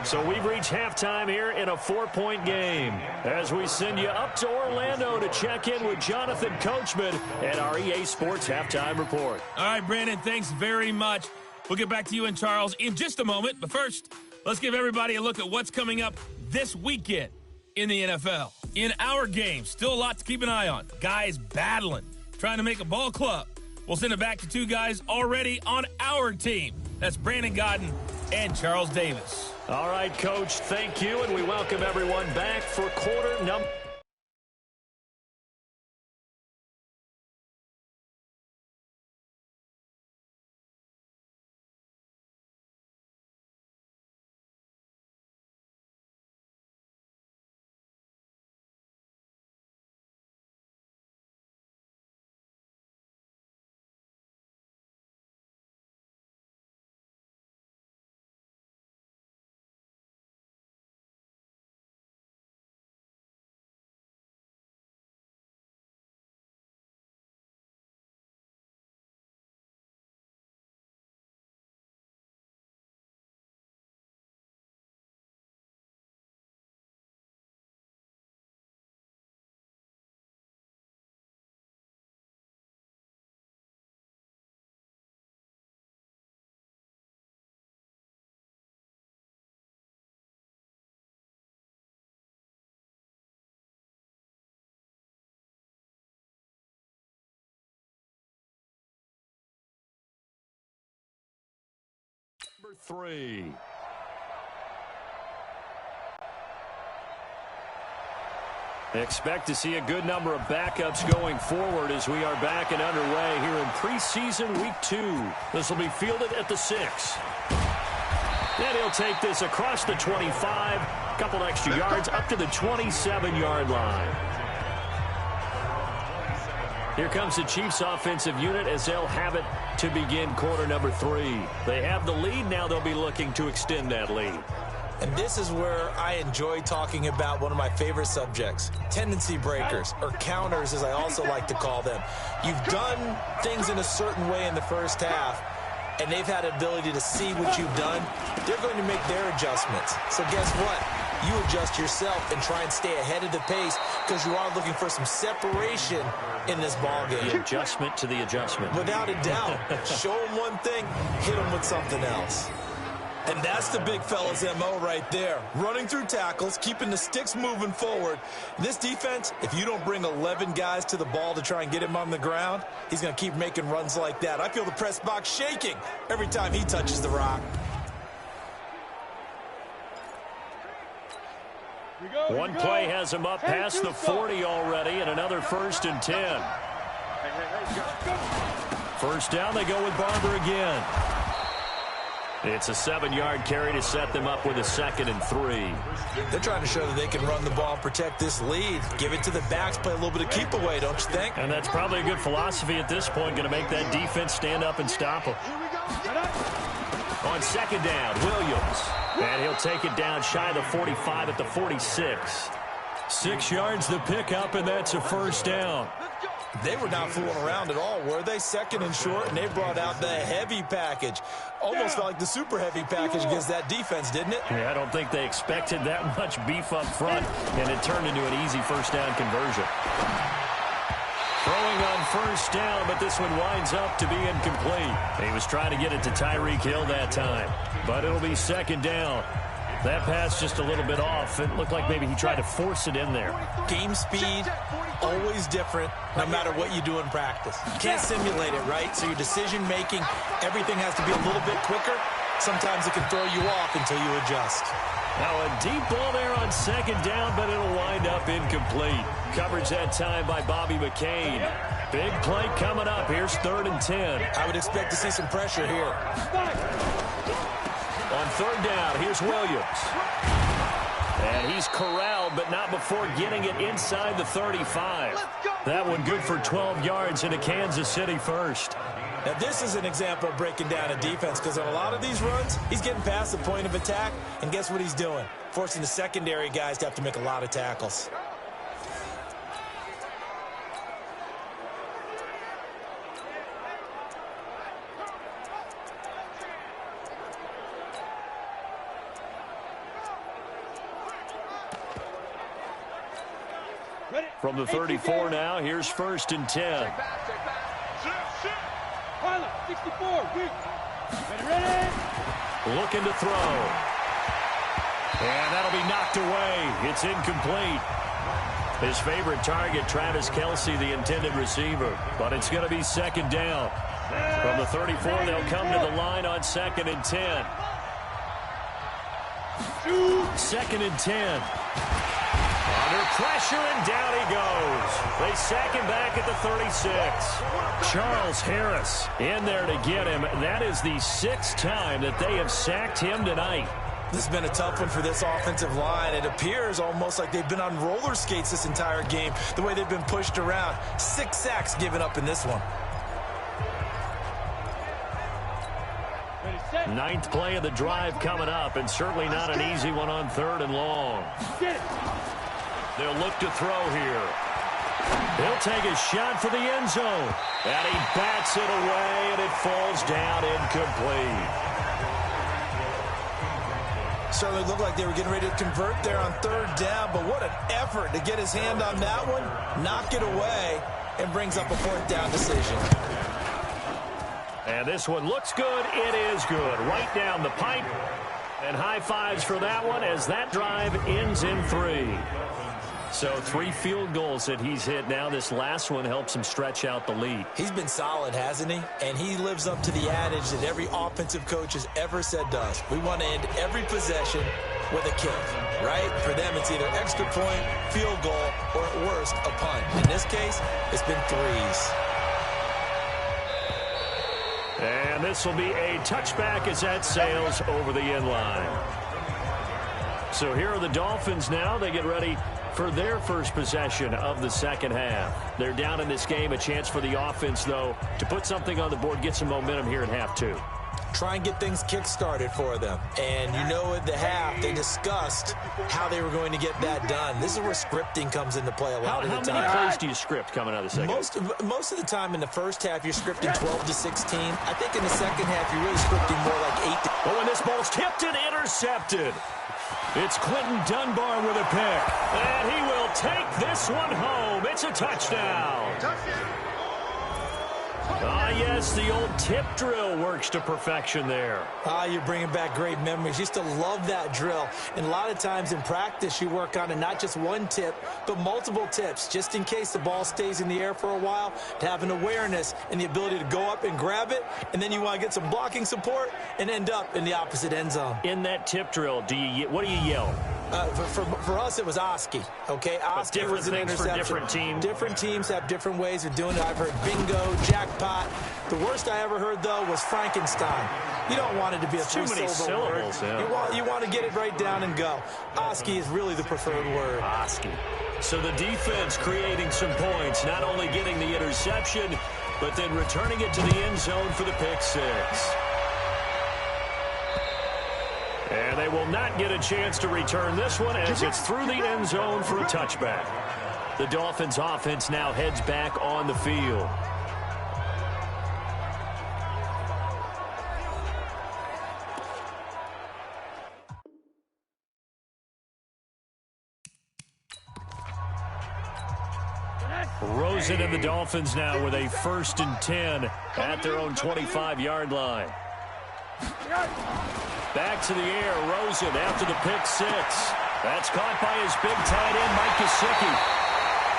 [SPEAKER 2] So we've reached halftime here in a 4-point game as we send you up to Orlando to check in with Jonathan Coachman at our EA Sports Halftime Report.
[SPEAKER 1] All right, Brandon, thanks very much. We'll get back to you and Charles in just a moment. But first, let's give everybody a look at what's coming up this weekend in the NFL. In our game, still a lot to keep an eye on. Guys battling, trying to make a ball club. We'll send it back to 2 guys already on our team. That's Brandon Godden and Charles Davis.
[SPEAKER 2] All right, Coach, thank you, and we welcome everyone back for quarter number. Number 3. Expect to see a good number of backups going forward as we are back and underway here in preseason week 2. This will be fielded at the 6. And he'll take this across the 25, a couple extra yards up to the 27-yard line. Here comes the Chiefs offensive unit as they'll have it to begin quarter number 3. They have the lead. Now they'll be looking to extend that lead.
[SPEAKER 3] And this is where I enjoy talking about one of my favorite subjects, tendency breakers, or counters as I also like to call them. You've done things in a certain way in the first half, and they've had the ability to see what you've done. They're going to make their adjustments. So guess what? You adjust yourself and try and stay ahead of the pace because you are looking for some separation in this ballgame.
[SPEAKER 2] The adjustment to the adjustment.
[SPEAKER 3] Without a doubt. Show them one thing, hit them with something else. And that's the big fella's MO right there. Running through tackles, keeping the sticks moving forward. This defense, if you don't bring 11 guys to the ball to try and get him on the ground, he's going to keep making runs like that. I feel the press box shaking every time he touches the rock.
[SPEAKER 2] One play has him up past the 40 already, and another 1st and 10. First down, they go with Barber again. It's a 7-yard carry to set them up with a 2nd and 3.
[SPEAKER 3] They're trying to show that they can run the ball and protect this lead. Give it to the backs, play a little bit of keep away, don't you think?
[SPEAKER 2] And that's probably a good philosophy at this point, going to make that defense stand up and stop them. On 2nd down, Williams. And he'll take it down shy of the 45 at the 46. 6 yards the pickup, and that's a 1st down.
[SPEAKER 3] They were not fooling around at all, were they? 2nd and short, and they brought out the heavy package. Almost felt like the super heavy package against that defense, didn't it?
[SPEAKER 2] Yeah, I don't think they expected that much beef up front, and it turned into an easy 1st down conversion. Throwing on 1st down, but this one winds up to be incomplete. He was trying to get it to Tyreek Hill that time, but it'll be 2nd down. That pass just a little bit off. It looked like maybe he tried to force it in there.
[SPEAKER 3] Game speed, always different, no matter what you do in practice. You can't simulate it, right? So your decision-making, everything has to be a little bit quicker. Sometimes it can throw you off until you adjust.
[SPEAKER 2] Now a deep ball there on 2nd down, but it'll wind up incomplete. Coverage that time by Bobby McCain. Big play coming up. Here's 3rd and 10.
[SPEAKER 3] I would expect to see some pressure here.
[SPEAKER 2] On 3rd down, here's Williams. And he's corralled, but not before getting it inside the 35. That one good for 12 yards into Kansas City 1st.
[SPEAKER 3] Now, this is an example of breaking down a defense because on a lot of these runs, he's getting past the point of attack, and guess what he's doing? Forcing the secondary guys to have to make a lot of tackles.
[SPEAKER 2] From the 34 now, here's 1st and 10.
[SPEAKER 5] Pilot, 64, ready?
[SPEAKER 2] Looking to throw. And that'll be knocked away. It's incomplete. His favorite target, Travis Kelce, the intended receiver. But it's going to be 2nd down. From the 34, they'll come to the line on 2nd and 10. 2nd and 10. Under pressure, and down he goes. They sack him back at the 36. Charles Harris in there to get him. That is the 6th time that they have sacked him tonight.
[SPEAKER 3] This has been a tough one for this offensive line. It appears almost like they've been on roller skates this entire game, the way they've been pushed around. 6 sacks given up in this one.
[SPEAKER 2] 9th play of the drive coming up, and certainly not an easy one on 3rd and long. They'll look to throw here. He'll take a shot for the end zone. And he bats it away, and it falls down incomplete.
[SPEAKER 3] Certainly looked like they were getting ready to convert there on 3rd down, but what an effort to get his hand on that one, knock it away, and brings up a 4th down decision.
[SPEAKER 2] And this one looks good. It is good. Right down the pipe. And high fives for that one as that drive ends in 3. So 3 field goals that he's hit now. This last one helps him stretch out the lead.
[SPEAKER 3] He's been solid, hasn't he? And he lives up to the adage that every offensive coach has ever said to us. We want to end every possession with a kick, right? For them, it's either extra point, field goal, or at worst, a punt. In this case, it's been 3s.
[SPEAKER 2] And And this will be a touchback as that sails over the end line. So here are the Dolphins now. They get ready for their first possession of the second half. They're down in this game. A chance for the offense, though, to put something on the board, get some momentum here in half two.
[SPEAKER 3] Try and get things kick-started for them. And you know at the half, they discussed how they were going to get that done. This is where scripting comes into play a lot of the time.
[SPEAKER 2] How many plays do you script coming out of the second?
[SPEAKER 3] Most of the time in the first half, you're scripting 12 to 16. I think in the second half, you're really scripting more like 8 to...
[SPEAKER 2] But when this ball's tipped and intercepted, it's Quentin Dunbar with a pick. And he will take this one home. It's a touchdown. Yes, the old tip drill works to perfection there.
[SPEAKER 3] You're bringing back great memories. Used to love that drill. And a lot of times in practice, you work on it, not just one tip, but multiple tips, just in case the ball stays in the air for a while, to have an awareness and the ability to go up and grab it, and then you want to get some blocking support and end up in the opposite end zone.
[SPEAKER 2] In that tip drill, what do you yell?
[SPEAKER 3] For us, it was Oski. Okay, Oski was an interception.
[SPEAKER 2] For different teams.
[SPEAKER 3] Different teams have different ways of doing it. I've heard bingo, jackpot. The worst I ever heard, though, was Frankenstein. You don't want it to be a three-syllable word. Yeah. You want to get it right down and go. Oski is really the preferred word.
[SPEAKER 2] Oski. So the defense creating some points, not only getting the interception, but then returning it to the end zone for the pick six. And they will not get a chance to return this one as it's through the end zone for a touchback. The Dolphins offense now heads back on the field. Rosen and the Dolphins now with a 1st and 10 at their own 25-yard line. Back to the air, Rosen after the pick six. That's caught by his big tight end, Mike Gesicki.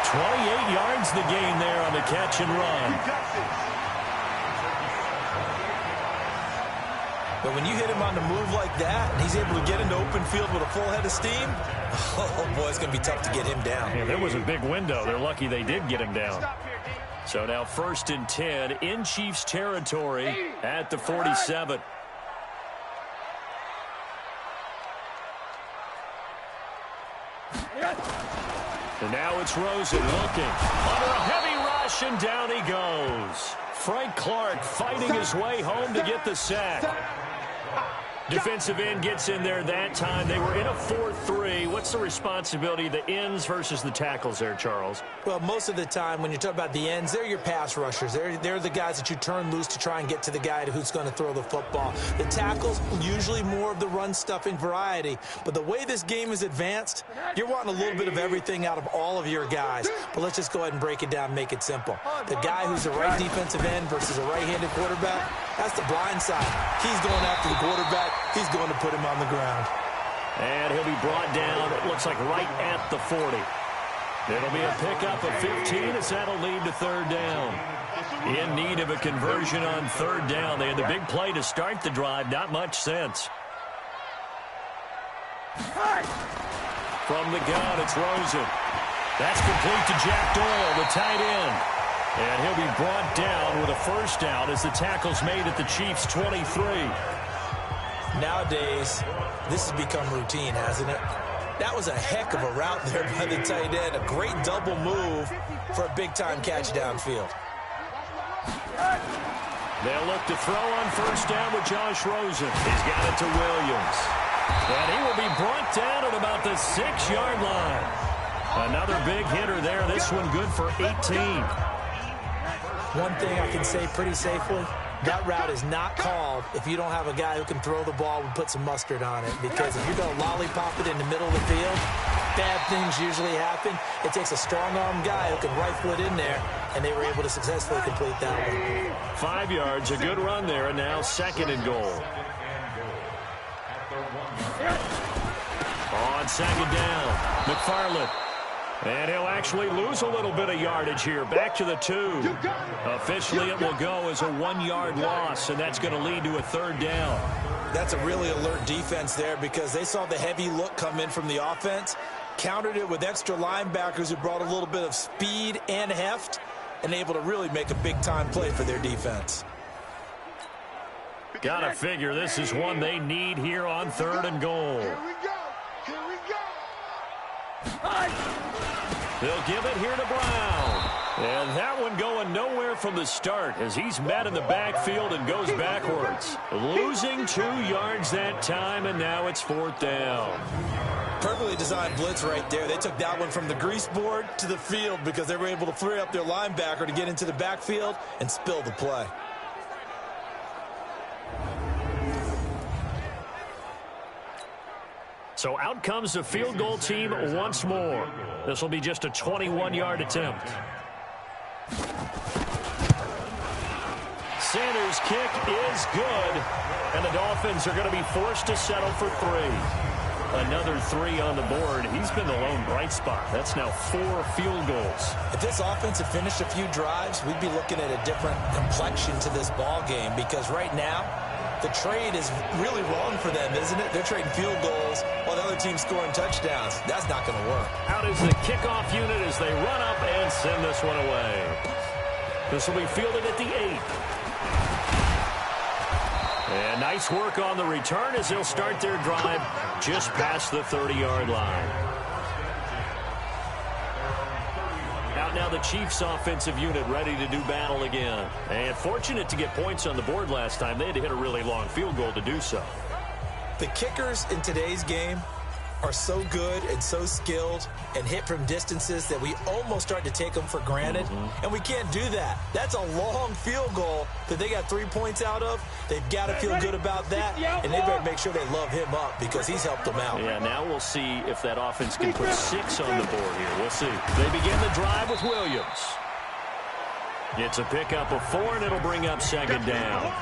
[SPEAKER 2] 28 yards the gain there on the catch and run.
[SPEAKER 3] But when you hit him on the move like that, and he's able to get into open field with a full head of steam, oh boy, it's going to be tough to get him down.
[SPEAKER 2] Yeah, there was a big window. They're lucky they did get him down. So now 1st and 10 in Chiefs territory at the 47. And now it's Rosen looking under a heavy rush, and down he goes. Frank Clark fighting his way home to get the sack. Defensive end gets in there that time. They were in a 4-3. What's the responsibility of the ends versus the tackles there, Charles?
[SPEAKER 3] Well, most of the time when you talk about the ends, they're your pass rushers. They're the guys that you turn loose to try and get to the guy who's going to throw the football. The tackles, usually more of the run-stuffing variety. But the way this game is advanced, you're wanting a little bit of everything out of all of your guys. But let's just go ahead and break it down and make it simple. The guy who's the right defensive end versus a right-handed quarterback, that's the blind side. He's going after the quarterback. He's going to put him on the ground.
[SPEAKER 2] And he'll be brought down, it looks like right at the 40. It'll be a pickup of 15 as that'll lead to 3rd down. In need of a conversion on 3rd down. They had the big play to start the drive. Not much sense. From the gun, it's Rosen. That's complete to Jack Doyle, the tight end. And he'll be brought down with a 1st down as the tackle's made at the Chiefs' 23.
[SPEAKER 3] Nowadays, this has become routine, hasn't it? That was a heck of a route there by the tight end. A great double move for a big-time catch downfield.
[SPEAKER 2] They'll look to throw on 1st down with Josh Rosen. He's got it to Williams. And he will be brought down at about the 6-yard line. Another big hitter there. This one good for 18.
[SPEAKER 3] One thing I can say pretty safely, that route is not called if you don't have a guy who can throw the ball and put some mustard on it. Because if you're going to lollipop it in the middle of the field, bad things usually happen. It takes a strong-arm guy who can rifle it in there, and they were able to successfully complete that one.
[SPEAKER 2] 5 yards, a good run there, and now 2nd and goal. On 2nd down, McFarland. And he'll actually lose a little bit of yardage here. Back to the 2. Officially, it will go as a 1-yard loss, and that's going to lead to a 3rd down.
[SPEAKER 3] That's a really alert defense there because they saw the heavy look come in from the offense, countered it with extra linebackers who brought a little bit of speed and heft, and able to really make a big-time play for their defense.
[SPEAKER 2] Gotta figure this is one they need here on 3rd and goal.
[SPEAKER 4] Here we go. Here we go.
[SPEAKER 2] They'll give it here to Brown. And that one going nowhere from the start as he's met in the backfield and goes backwards. Losing 2 yards that time, and now it's 4th down.
[SPEAKER 3] Perfectly designed blitz right there. They took that one from the grease board to the field because they were able to free up their linebacker to get into the backfield and spill the play.
[SPEAKER 2] So out comes the field goal team once more. This will be just a 21-yard attempt. Sanders' kick is good, and the Dolphins are going to be forced to settle for 3. Another 3 on the board. He's been the lone bright spot. That's now 4 field goals.
[SPEAKER 3] If this offense had finished a few drives, we'd be looking at a different complexion to this ball game because right now, the trade is really wrong for them, isn't it? They're trading field goals while the other team's scoring touchdowns. That's not going to work.
[SPEAKER 2] Out is the kickoff unit as they run up and send this one away. This will be fielded at the 8. And nice work on the return as they'll start their drive just past the 30-yard line. Out now the Chiefs offensive unit ready to do battle again. And fortunate to get points on the board last time. They had to hit a really long field goal to do so.
[SPEAKER 3] The kickers in today's game are so good and so skilled and hit from distances that we almost start to take them for granted. And we can't do that. That's a long field goal that they got 3 points out of. They've got to feel good about that, and they better make sure they love him up because he's helped them out.
[SPEAKER 2] Yeah, now we'll see if that offense can put 6 on the board here. We'll see. They begin the drive with Williams. It's a pickup of 4, and it'll bring up 2nd down.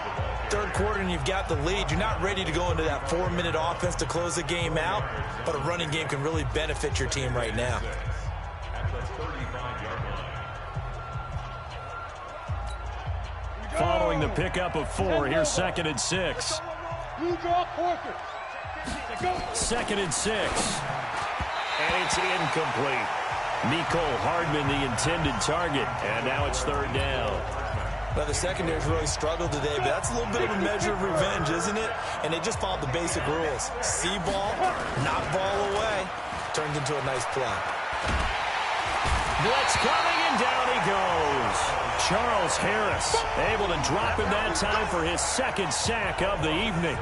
[SPEAKER 3] 3rd quarter and you've got the lead. You're not ready to go into that 4-minute offense to close the game out, but a running game can really benefit your team right now.
[SPEAKER 2] Following the pickup of 4, here's 2nd and 6. 2nd and 6. And it's incomplete. Mecole Hardman, the intended target. And now it's 3rd down.
[SPEAKER 3] Well, the secondary's really struggled today, but that's a little bit of a measure of revenge, isn't it? And they just followed the basic rules. See ball, knock ball away. Turned into a nice play.
[SPEAKER 2] Blitz coming, and down he goes. Charles Harris able to drop him that time for his 2nd sack of the evening.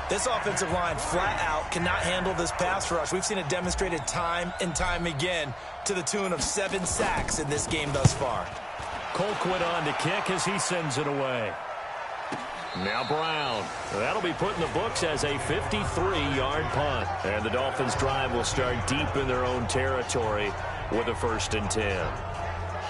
[SPEAKER 3] This offensive line flat out cannot handle this pass rush. We've seen it demonstrated time and time again to the tune of 7 sacks in this game thus far.
[SPEAKER 2] Colquitt on to kick as he sends it away. Now Brown. That'll be put in the books as a 53-yard punt. And the Dolphins' drive will start deep in their own territory with a 1st and 10.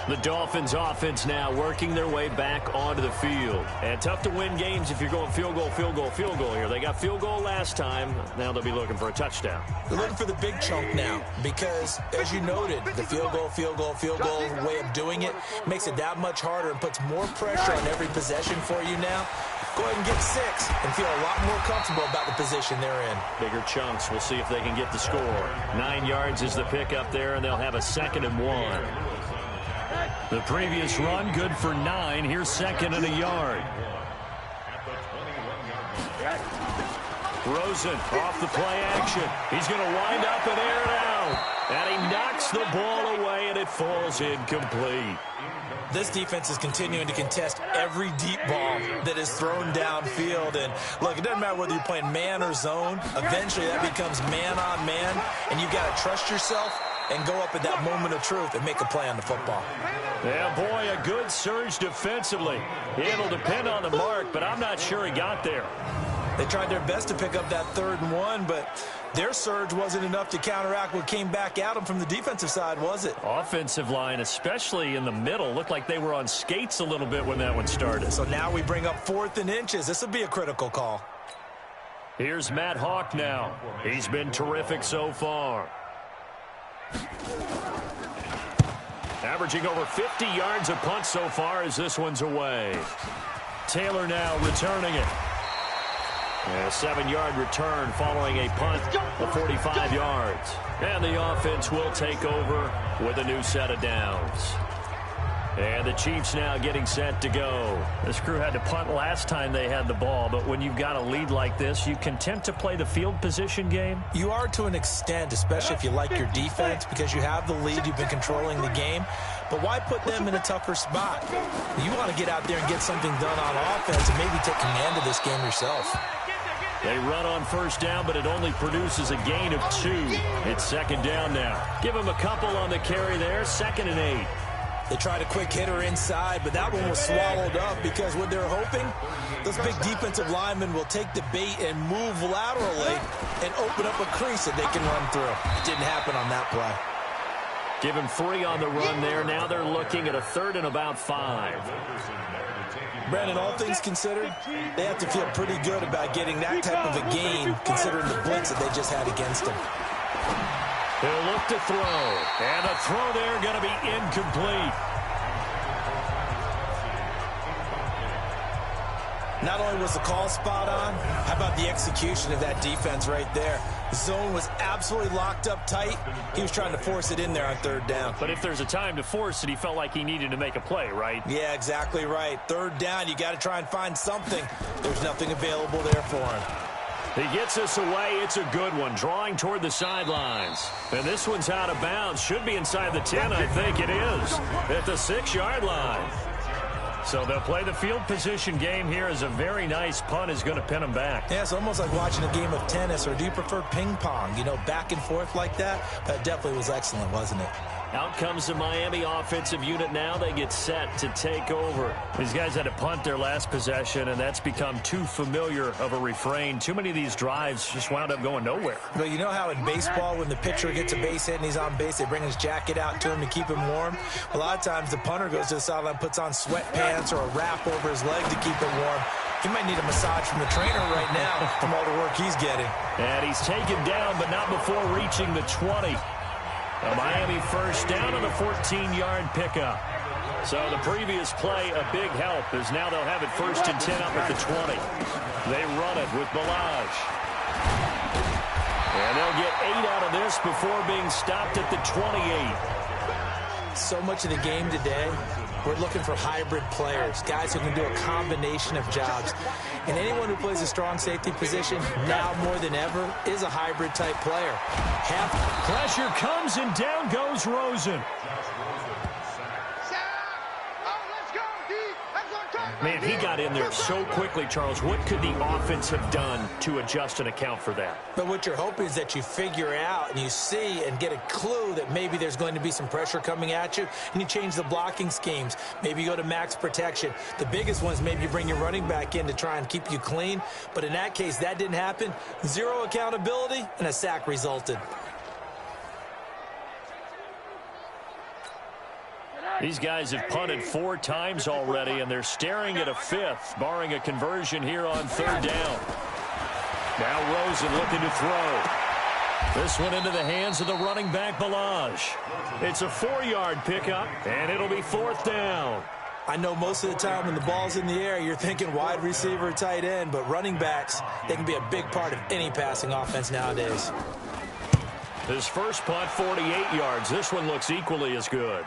[SPEAKER 2] The Dolphins' offense now working their way back onto the field. And tough to win games if you're going field goal, field goal, field goal here. They got field goal last time. Now they'll be looking for a touchdown.
[SPEAKER 3] They're looking for the big chunk now because, as you noted, the field goal way of doing it makes it that much harder and puts more pressure on every possession for you now. Go ahead and get 6 and feel a lot more comfortable about the position they're in.
[SPEAKER 2] Bigger chunks. We'll see if they can get the score. 9 yards is the pickup there, and they'll have a 2nd and 1. The previous run, good for 9. Here's 2nd and a yard. Rosen off the play action. He's going to wind up and air it out. And he knocks the ball away, and it falls incomplete.
[SPEAKER 3] This defense is continuing to contest every deep ball that is thrown downfield. And, look, it doesn't matter whether you're playing man or zone. Eventually, that becomes man-on-man, and you've got to trust yourself and go up at that moment of truth and make a play on the football.
[SPEAKER 2] Yeah, boy, a good surge defensively. It'll depend on the mark, but I'm not sure he got there.
[SPEAKER 3] They tried their best to pick up that 3rd and 1, but their surge wasn't enough to counteract what came back at them from the defensive side, was it?
[SPEAKER 2] Offensive line, especially in the middle, looked like they were on skates a little bit when that one started.
[SPEAKER 3] So now we bring up 4th and inches. This will be a critical call.
[SPEAKER 2] Here's Matt Hawk now. He's been terrific so far. Averaging over 50 yards a punt so far as this one's away. Taylor now returning it. And a 7-yard return following a punt of 45 yards. And the offense will take over with a new set of downs. And the Chiefs now getting set to go. This crew had to punt last time they had the ball, but when you've got a lead like this, you content to play the field position game?
[SPEAKER 3] You are to an extent, especially if you like your defense, because you have the lead, you've been controlling the game. But why put them in a tougher spot? You want to get out there and get something done on offense and maybe take command of this game yourself.
[SPEAKER 2] They run on first down, but it only produces a gain of 2. It's second down now. Give them a couple on the carry there, 2nd and 8.
[SPEAKER 3] They tried a quick hitter inside, but that one was swallowed up because what they're hoping, those big defensive linemen will take the bait and move laterally and open up a crease that they can run through. It didn't happen on that play.
[SPEAKER 2] Give him 3 on the run there. Now they're looking at a 3rd and about 5.
[SPEAKER 3] Brandon, all things considered, they have to feel pretty good about getting that type of a gain considering the blitz that they just had against them.
[SPEAKER 2] He'll look to throw, and the throw there going to be incomplete.
[SPEAKER 3] Not only was the call spot on, how about the execution of that defense right there? The zone was absolutely locked up tight. He was trying to force it in there on 3rd down.
[SPEAKER 2] But if there's a time to force it, he felt like he needed to make a play, right?
[SPEAKER 3] Yeah, exactly right. 3rd down, you got to try and find something. There's nothing available there for him.
[SPEAKER 2] He gets us away. It's a good one, drawing toward the sidelines. And this one's out of bounds. Should be inside the 10, I think it is, at the 6-yard line. So they'll play the field position game here as a very nice punt is going to pin them back.
[SPEAKER 3] Yeah, it's almost like watching a game of tennis, or do you prefer ping pong? You know, back and forth like that? That definitely was excellent, wasn't it?
[SPEAKER 2] Out comes the Miami offensive unit now. They get set to take over. These guys had to punt their last possession, and that's become too familiar of a refrain. Too many of these drives just wound up going nowhere.
[SPEAKER 3] Well, you know how in baseball, when the pitcher gets a base hit and he's on base, they bring his jacket out to him to keep him warm? A lot of times the punter goes to the sideline, puts on sweatpants or a wrap over his leg to keep it warm. He might need a massage from the trainer right now from all the work he's getting.
[SPEAKER 2] And he's taken down, but not before reaching the 20. A Miami first down on a 14-yard pickup. So the previous play, a big help, as now they'll have it 1st and 10 up at the 20. They run it with Balaj. And they'll get 8 out of this before being stopped at the 28.
[SPEAKER 3] So much of the game today, we're looking for hybrid players, guys who can do a combination of jobs. And anyone who plays a strong safety position, now more than ever, is a hybrid-type player.
[SPEAKER 2] Pressure comes, and down goes Rosen. Man, he got in there so quickly, Charles. What could the offense have done to adjust and account for that?
[SPEAKER 3] But what you're hoping is that you figure out and you see and get a clue that maybe there's going to be some pressure coming at you, and you change the blocking schemes. Maybe you go to max protection. The biggest one is maybe you bring your running back in to try and keep you clean. But in that case, that didn't happen. 0 accountability, and a sack resulted.
[SPEAKER 2] These guys have punted 4 times already, and they're staring at a 5th, barring a conversion here on 3rd down. Now Rosen looking to throw. This one into the hands of the running back, Balaj. It's a 4-yard pickup, and it'll be 4th down.
[SPEAKER 3] I know most of the time when the ball's in the air, you're thinking wide receiver, tight end, but running backs, they can be a big part of any passing offense nowadays.
[SPEAKER 2] His first punt, 48 yards. This one looks equally as good.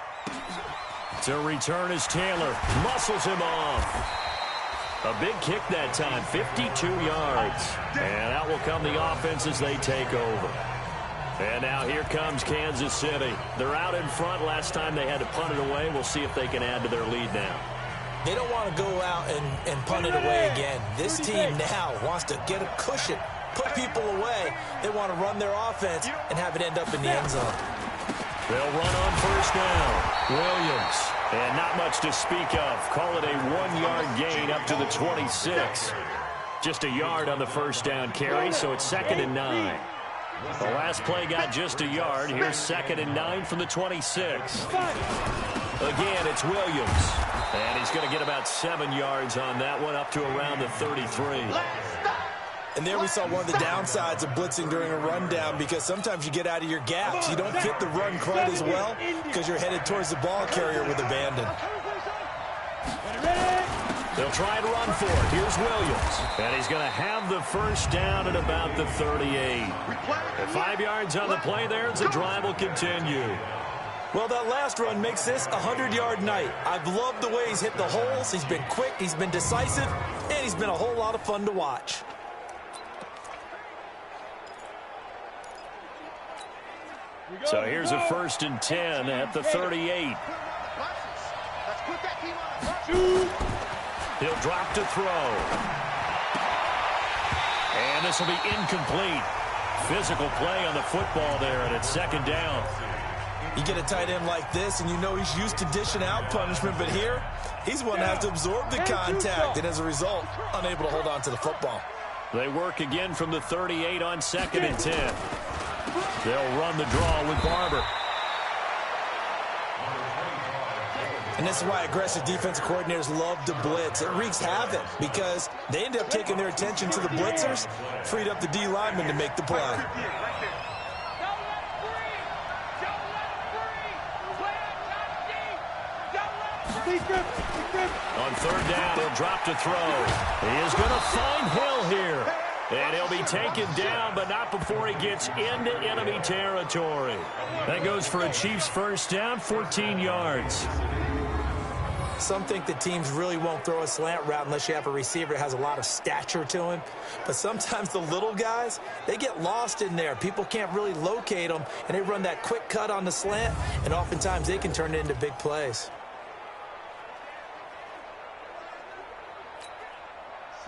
[SPEAKER 2] To return is Taylor. Muscles him off. A big kick that time, 52 yards. And out will come the offense as they take over. And now here comes Kansas City. They're out in front. Last time they had to punt it away. We'll see if they can add to their lead now.
[SPEAKER 3] They don't want to go out and punt it away again. This team now wants to get a cushion, put people away. They want to run their offense and have it end up in the end zone.
[SPEAKER 2] They'll run on first down. Williams. And not much to speak of. Call it a 1-yard gain up to the 26. Just a yard on the first down carry, so it's 2nd and 9. The last play got just a yard. Here's 2nd and 9 from the 26. Again, it's Williams. And he's going to get about 7 yards on that one, up to around the 33.
[SPEAKER 3] And there we saw one of the downsides of blitzing during a rundown, because sometimes you get out of your gaps. You don't fit the run quite as well because you're headed towards the ball carrier with abandon.
[SPEAKER 2] They'll try and run for it. Here's Williams. And he's going to have the first down at about the 38. 5 yards on the play there as the drive will continue.
[SPEAKER 3] Well, that last run makes this a 100-yard night. I've loved the way he's hit the holes. He's been quick, he's been decisive, and he's been a whole lot of fun to watch.
[SPEAKER 2] So here's a 1st and 10 at the 38. He'll drop to throw. And this will be incomplete. Physical play on the football there, and it's 2nd down.
[SPEAKER 3] You get a tight end like this, and you know he's used to dishing out punishment, but here, he's one that has to absorb the contact, and as a result, unable to hold on to the football.
[SPEAKER 2] They work again from the 38 on 2nd and 10. They'll run the draw with Barber.
[SPEAKER 3] And this is why aggressive defensive coordinators love to blitz. It wreaks havoc because they end up taking their attention to the blitzers, freed up the D lineman to make the play.
[SPEAKER 2] On 3rd down, he'll drop to throw. He is going to find Hill here. And he'll be taken down, but not before he gets into enemy territory. That goes for a Chiefs 1st down, 14 yards.
[SPEAKER 3] Some think the teams really won't throw a slant route unless you have a receiver that has a lot of stature to him. But sometimes the little guys, they get lost in there. People can't really locate them, and they run that quick cut on the slant, and oftentimes they can turn it into big plays.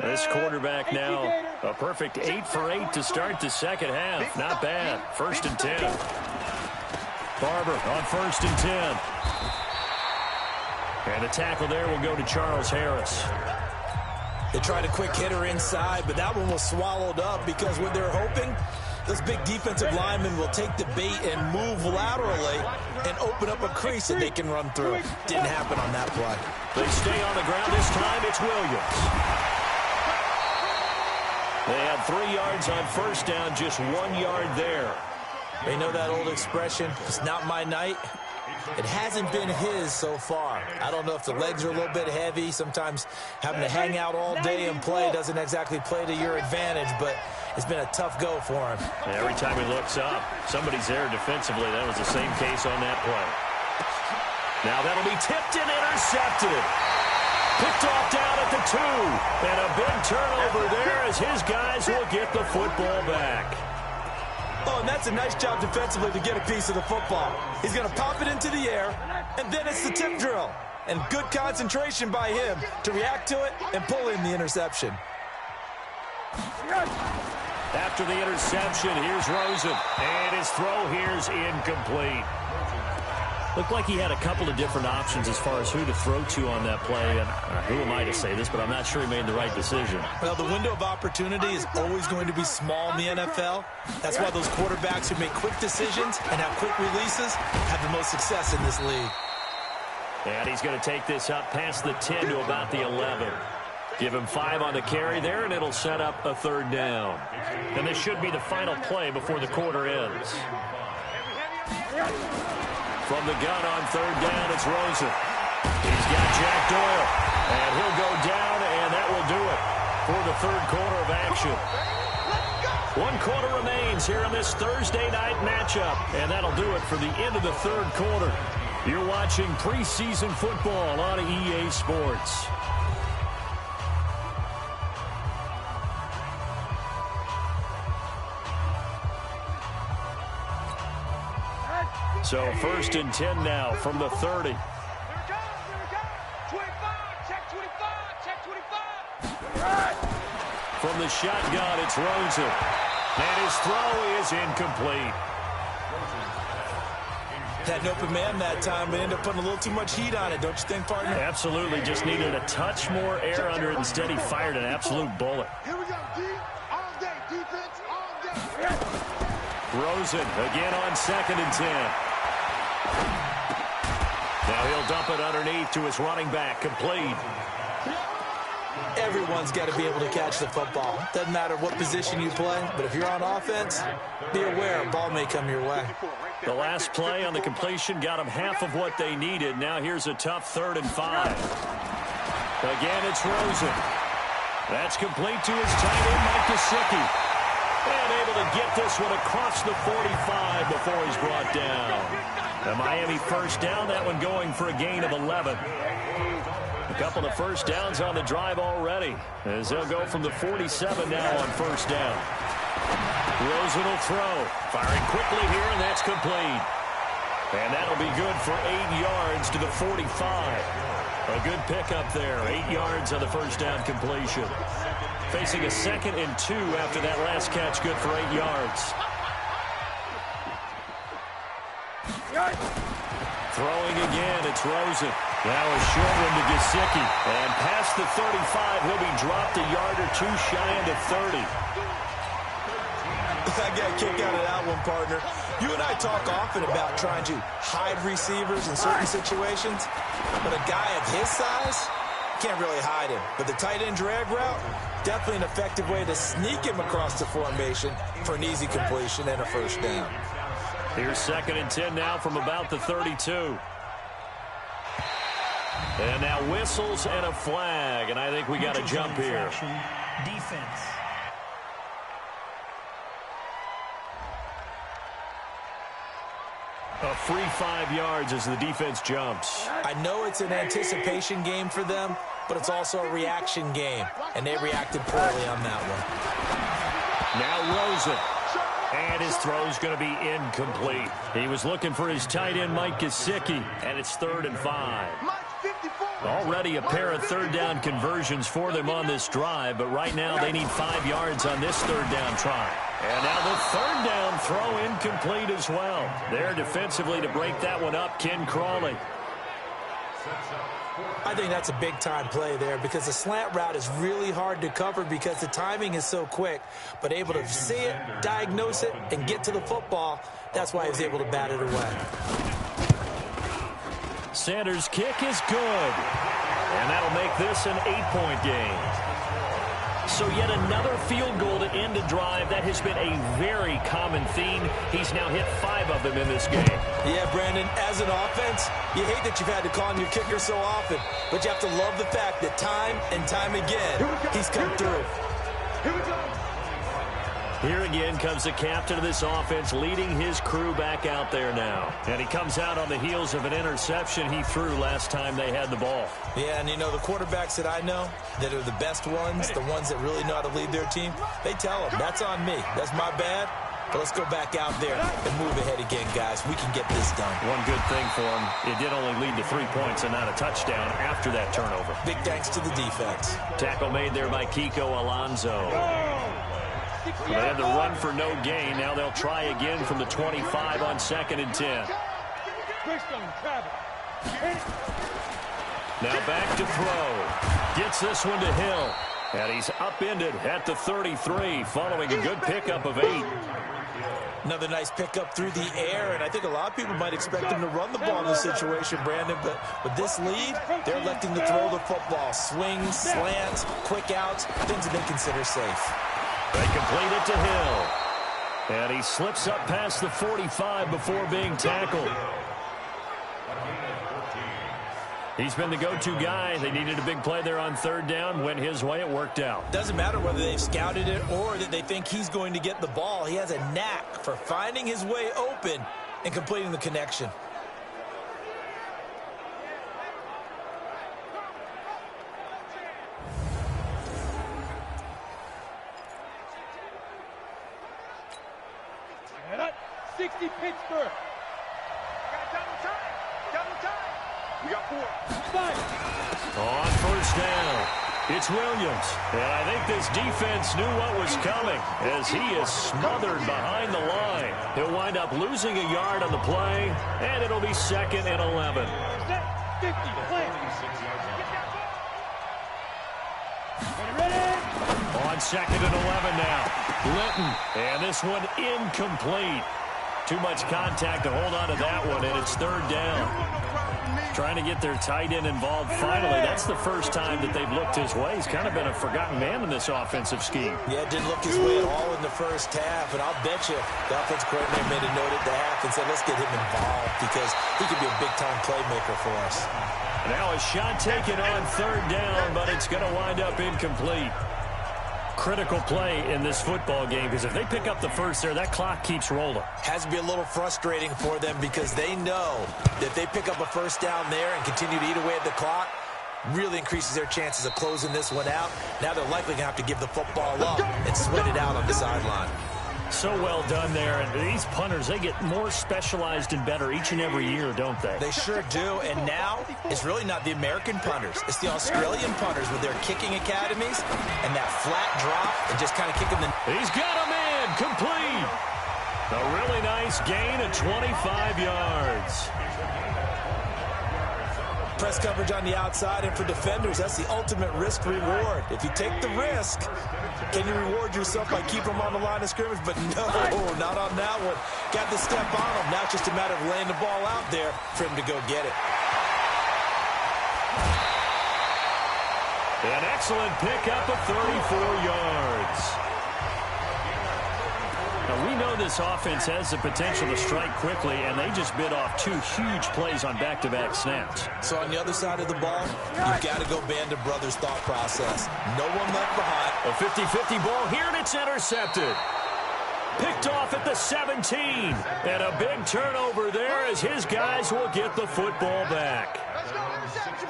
[SPEAKER 2] This quarterback now, a perfect 8 for 8 to start the 2nd half. Not bad. 1st and 10. Barber on 1st and 10. And the tackle there will go to Charles Harris.
[SPEAKER 3] They tried a quick hitter inside, but that one was swallowed up because what they're hoping, this big defensive lineman will take the bait and move laterally and open up a crease that they can run through. Didn't happen on that play.
[SPEAKER 2] They stay on the ground this time. It's Williams. They had 3 yards on 1st down, just 1 yard there.
[SPEAKER 3] They know that old expression, it's not my night. It hasn't been his so far. I don't know if the legs are a little bit heavy. Sometimes having to hang out all day and play doesn't exactly play to your advantage, but it's been a tough go for him.
[SPEAKER 2] And every time he looks up, somebody's there defensively. That was the same case on that play. Now that'll be tipped and intercepted. Picked off down at the 2. And a big turnover there as his guys will get the football back.
[SPEAKER 3] Oh, and that's a nice job defensively to get a piece of the football. He's going to pop it into the air, and then it's the tip drill. And good concentration by him to react to it and pull in the interception.
[SPEAKER 2] After the interception, here's Rosen. And his throw here's incomplete. Looked like he had a couple of different options as far as who to throw to on that play. And who am I to say this, but I'm not sure he made the right decision.
[SPEAKER 3] Well, the window of opportunity is always going to be small in the NFL. That's why those quarterbacks who make quick decisions and have quick releases have the most success in this league.
[SPEAKER 2] And he's going to take this up past the 10 to about the 11. Give him 5 on the carry there, and it'll set up a 3rd down. And this should be the final play before the quarter ends. From the gun on 3rd down, it's Rosen. He's got Jack Doyle, and he'll go down, and that will do it for the 3rd quarter of action. 1 quarter remains here in this Thursday night matchup, and that'll do it for the end of the 3rd quarter. You're watching preseason football on EA Sports. So 1st and 10 now from the 30.
[SPEAKER 5] Here we go. 25. Check 25. Check 25.
[SPEAKER 2] From the shotgun, it's Rosen. And his throw is incomplete.
[SPEAKER 3] Had an open man that time, but ended up putting a little too much heat on it, don't you think, partner?
[SPEAKER 2] Absolutely. Just needed a touch more air under it. Instead, he fired an absolute bullet.
[SPEAKER 4] Here we go, D. All day. Defense, all day.
[SPEAKER 2] Rosen again on 2nd and 10. Now he'll dump it underneath to his running back. Complete.
[SPEAKER 3] Everyone's got to be able to catch the football. Doesn't matter what position you play, but if you're on offense, be aware a ball may come your way.
[SPEAKER 2] The last play on the completion got them half of what they needed. Now here's a tough 3rd and 5. Again, it's Rosen. That's complete to his tight end, Mike Gesicki. And able to get this one across the 45 before he's brought down. The Miami first down, that one going for a gain of 11. A couple of first downs on the drive already, as they'll go from the 47 now on first down. Rosen will throw. Firing quickly here, and that's complete. And that'll be good for 8 yards to the 45. A good pickup there. 8 yards on the first down completion. Facing a 2nd and 2 after that last catch, good for 8 yards. Throwing again, it's Rosen. Now a short one to Gesicki. And past the 35, he'll be dropped a yard or two shy into 30.
[SPEAKER 3] I got a kick out of that one, partner. You and I talk often about trying to hide receivers in certain situations, but a guy of his size can't really hide him. But the tight end drag route, definitely an effective way to sneak him across the formation for an easy completion and a first down.
[SPEAKER 2] Here's 2nd and 10 now from about the 32. And now whistles and a flag, and I think we got a jump here.
[SPEAKER 6] Defense.
[SPEAKER 2] A free 5 yards as the defense jumps.
[SPEAKER 3] I know it's an anticipation game for them, but it's also a reaction game, and they reacted poorly on that one.
[SPEAKER 2] Now Rosen. And his throw's going to be incomplete. He was looking for his tight end, Mike Gesicki, and it's 3rd and 5. Already a pair of third down conversions for them on this drive, but right now they need 5 yards on this third down try. And now the third down throw incomplete as well. There defensively to break that one up, Ken Crawley.
[SPEAKER 3] I think that's a big-time play there because the slant route is really hard to cover because the timing is so quick. But able to see it, diagnose it, and get to the football, that's why he was able to bat it away.
[SPEAKER 2] Sanders' kick is good. And that'll make this an 8-point game. So yet another field goal to end a drive. That has been a very common theme. He's now hit 5 of them in this game.
[SPEAKER 3] Yeah, Brandon, as an offense, you hate that you've had to call on your kicker so often, but you have to love the fact that time and time again, he's come through.
[SPEAKER 5] Here we go.
[SPEAKER 2] Here again comes the captain of this offense leading his crew back out there now. And he comes out on the heels of an interception he threw last time they had the ball.
[SPEAKER 3] Yeah, and you know, the quarterbacks that I know that are the best ones, the ones that really know how to lead their team, they tell them, that's on me. That's my bad. But let's go back out there and move ahead again, guys. We can get this done.
[SPEAKER 2] One good thing for him, it did only lead to 3 points and not a touchdown after that turnover.
[SPEAKER 3] Big thanks to the defense.
[SPEAKER 2] Tackle made there by Kiko Alonso. They had the run for no gain. Now they'll try again from the 25 on 2nd and 10. Now back to throw. Gets this one to Hill. And he's upended at the 33 following a good pickup of 8.
[SPEAKER 3] Another nice pickup through the air, and I think a lot of people might expect him to run the ball in this situation, Brandon, but with this lead, they're electing to throw the football. Swings, slants, quick outs, things that they consider safe.
[SPEAKER 2] They complete it to Hill. And he slips up past the 45 before being tackled. He's been the go-to guy. They needed a big play there on third down. Went his way. It worked out.
[SPEAKER 3] Doesn't matter whether they've scouted it or that they think he's going to get the ball. He has a knack for finding his way open and completing the connection.
[SPEAKER 5] And up, 60 Pittsburgh. Got double time. Double time. We got 4. 5.
[SPEAKER 2] On first down, it's Williams. And I think this defense knew what was coming as he is smothered behind the line. He'll wind up losing a yard on the play, and it'll be 2nd and 11.
[SPEAKER 5] Set, 50, play. Ready?
[SPEAKER 2] On 2nd and 11 now, Linton. And this one incomplete. Too much contact to hold on to that one, and it's third down. Trying to get their tight end involved finally. That's the first time that they've looked his way. He's kind of been a forgotten man in this offensive scheme.
[SPEAKER 3] Yeah, didn't look his way at all in the first half, and I'll bet you the offensive coordinator made a note at the half and said, let's get him involved because he could be a big-time playmaker for us.
[SPEAKER 2] Now a shot taken on third down, but it's going to wind up incomplete. Critical play in this football game, because if they pick up the first there, that clock keeps rolling.
[SPEAKER 3] Has to be a little frustrating for them because they know that if they pick up a first down there and continue to eat away at the clock, really increases their chances of closing this one out. Now they're likely going to have to give the football up and sweat it out on the sideline.
[SPEAKER 2] So well done there. And these punters, they get more specialized and better each and every year, don't they?
[SPEAKER 3] They sure do. And now it's really not the American punters. It's the Australian punters with their kicking academies and that flat drop and just kind of kicking the...
[SPEAKER 2] He's got him in. Complete. A really nice gain of 25 yards.
[SPEAKER 3] Press coverage on the outside, and for defenders, that's the ultimate risk-reward. If you take the risk, can you reward yourself by keeping them on the line of scrimmage? But no, not on that one. Got the step on him. Now it's just a matter of laying the ball out there for him to go get it.
[SPEAKER 2] An excellent pickup of 34 yards. Now, we know this offense has the potential to strike quickly, and they just bit off 2 huge plays on back-to-back snaps.
[SPEAKER 3] So on the other side of the ball, you've got to go band of brothers thought process. No one left behind.
[SPEAKER 2] A 50-50 ball here, and it's intercepted. Picked off at the 17. And a big turnover there as his guys will get the football back.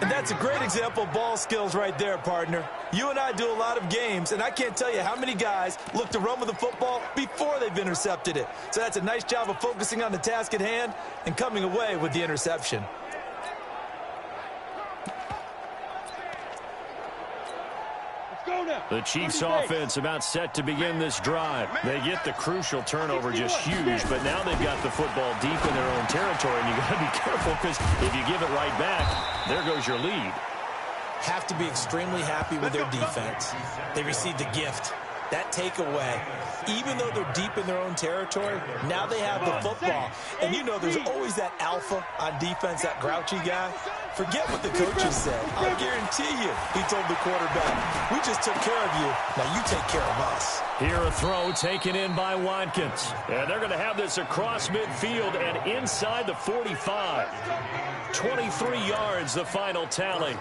[SPEAKER 3] And that's a great example of ball skills right there, partner. You and I do a lot of games, and I can't tell you how many guys look to run with the football before they've intercepted it. So that's a nice job of focusing on the task at hand and coming away with the interception.
[SPEAKER 2] The Chiefs offense about set to begin this drive. They get the crucial turnover, just huge, but now they've got the football deep in their own territory, and you got to be careful because if you give it right back, there goes your lead.
[SPEAKER 3] Have to be extremely happy with their defense. They received a gift. That takeaway, even though they're deep in their own territory, now they have the football. And you know there's always that alpha on defense, that grouchy guy. Forget what the coaches said. I'll guarantee you, he told the quarterback, we just took care of you. Now you take care of us.
[SPEAKER 2] Here a throw taken in by Watkins. And they're going to have this across midfield and inside the 45. 23 yards, the final tally.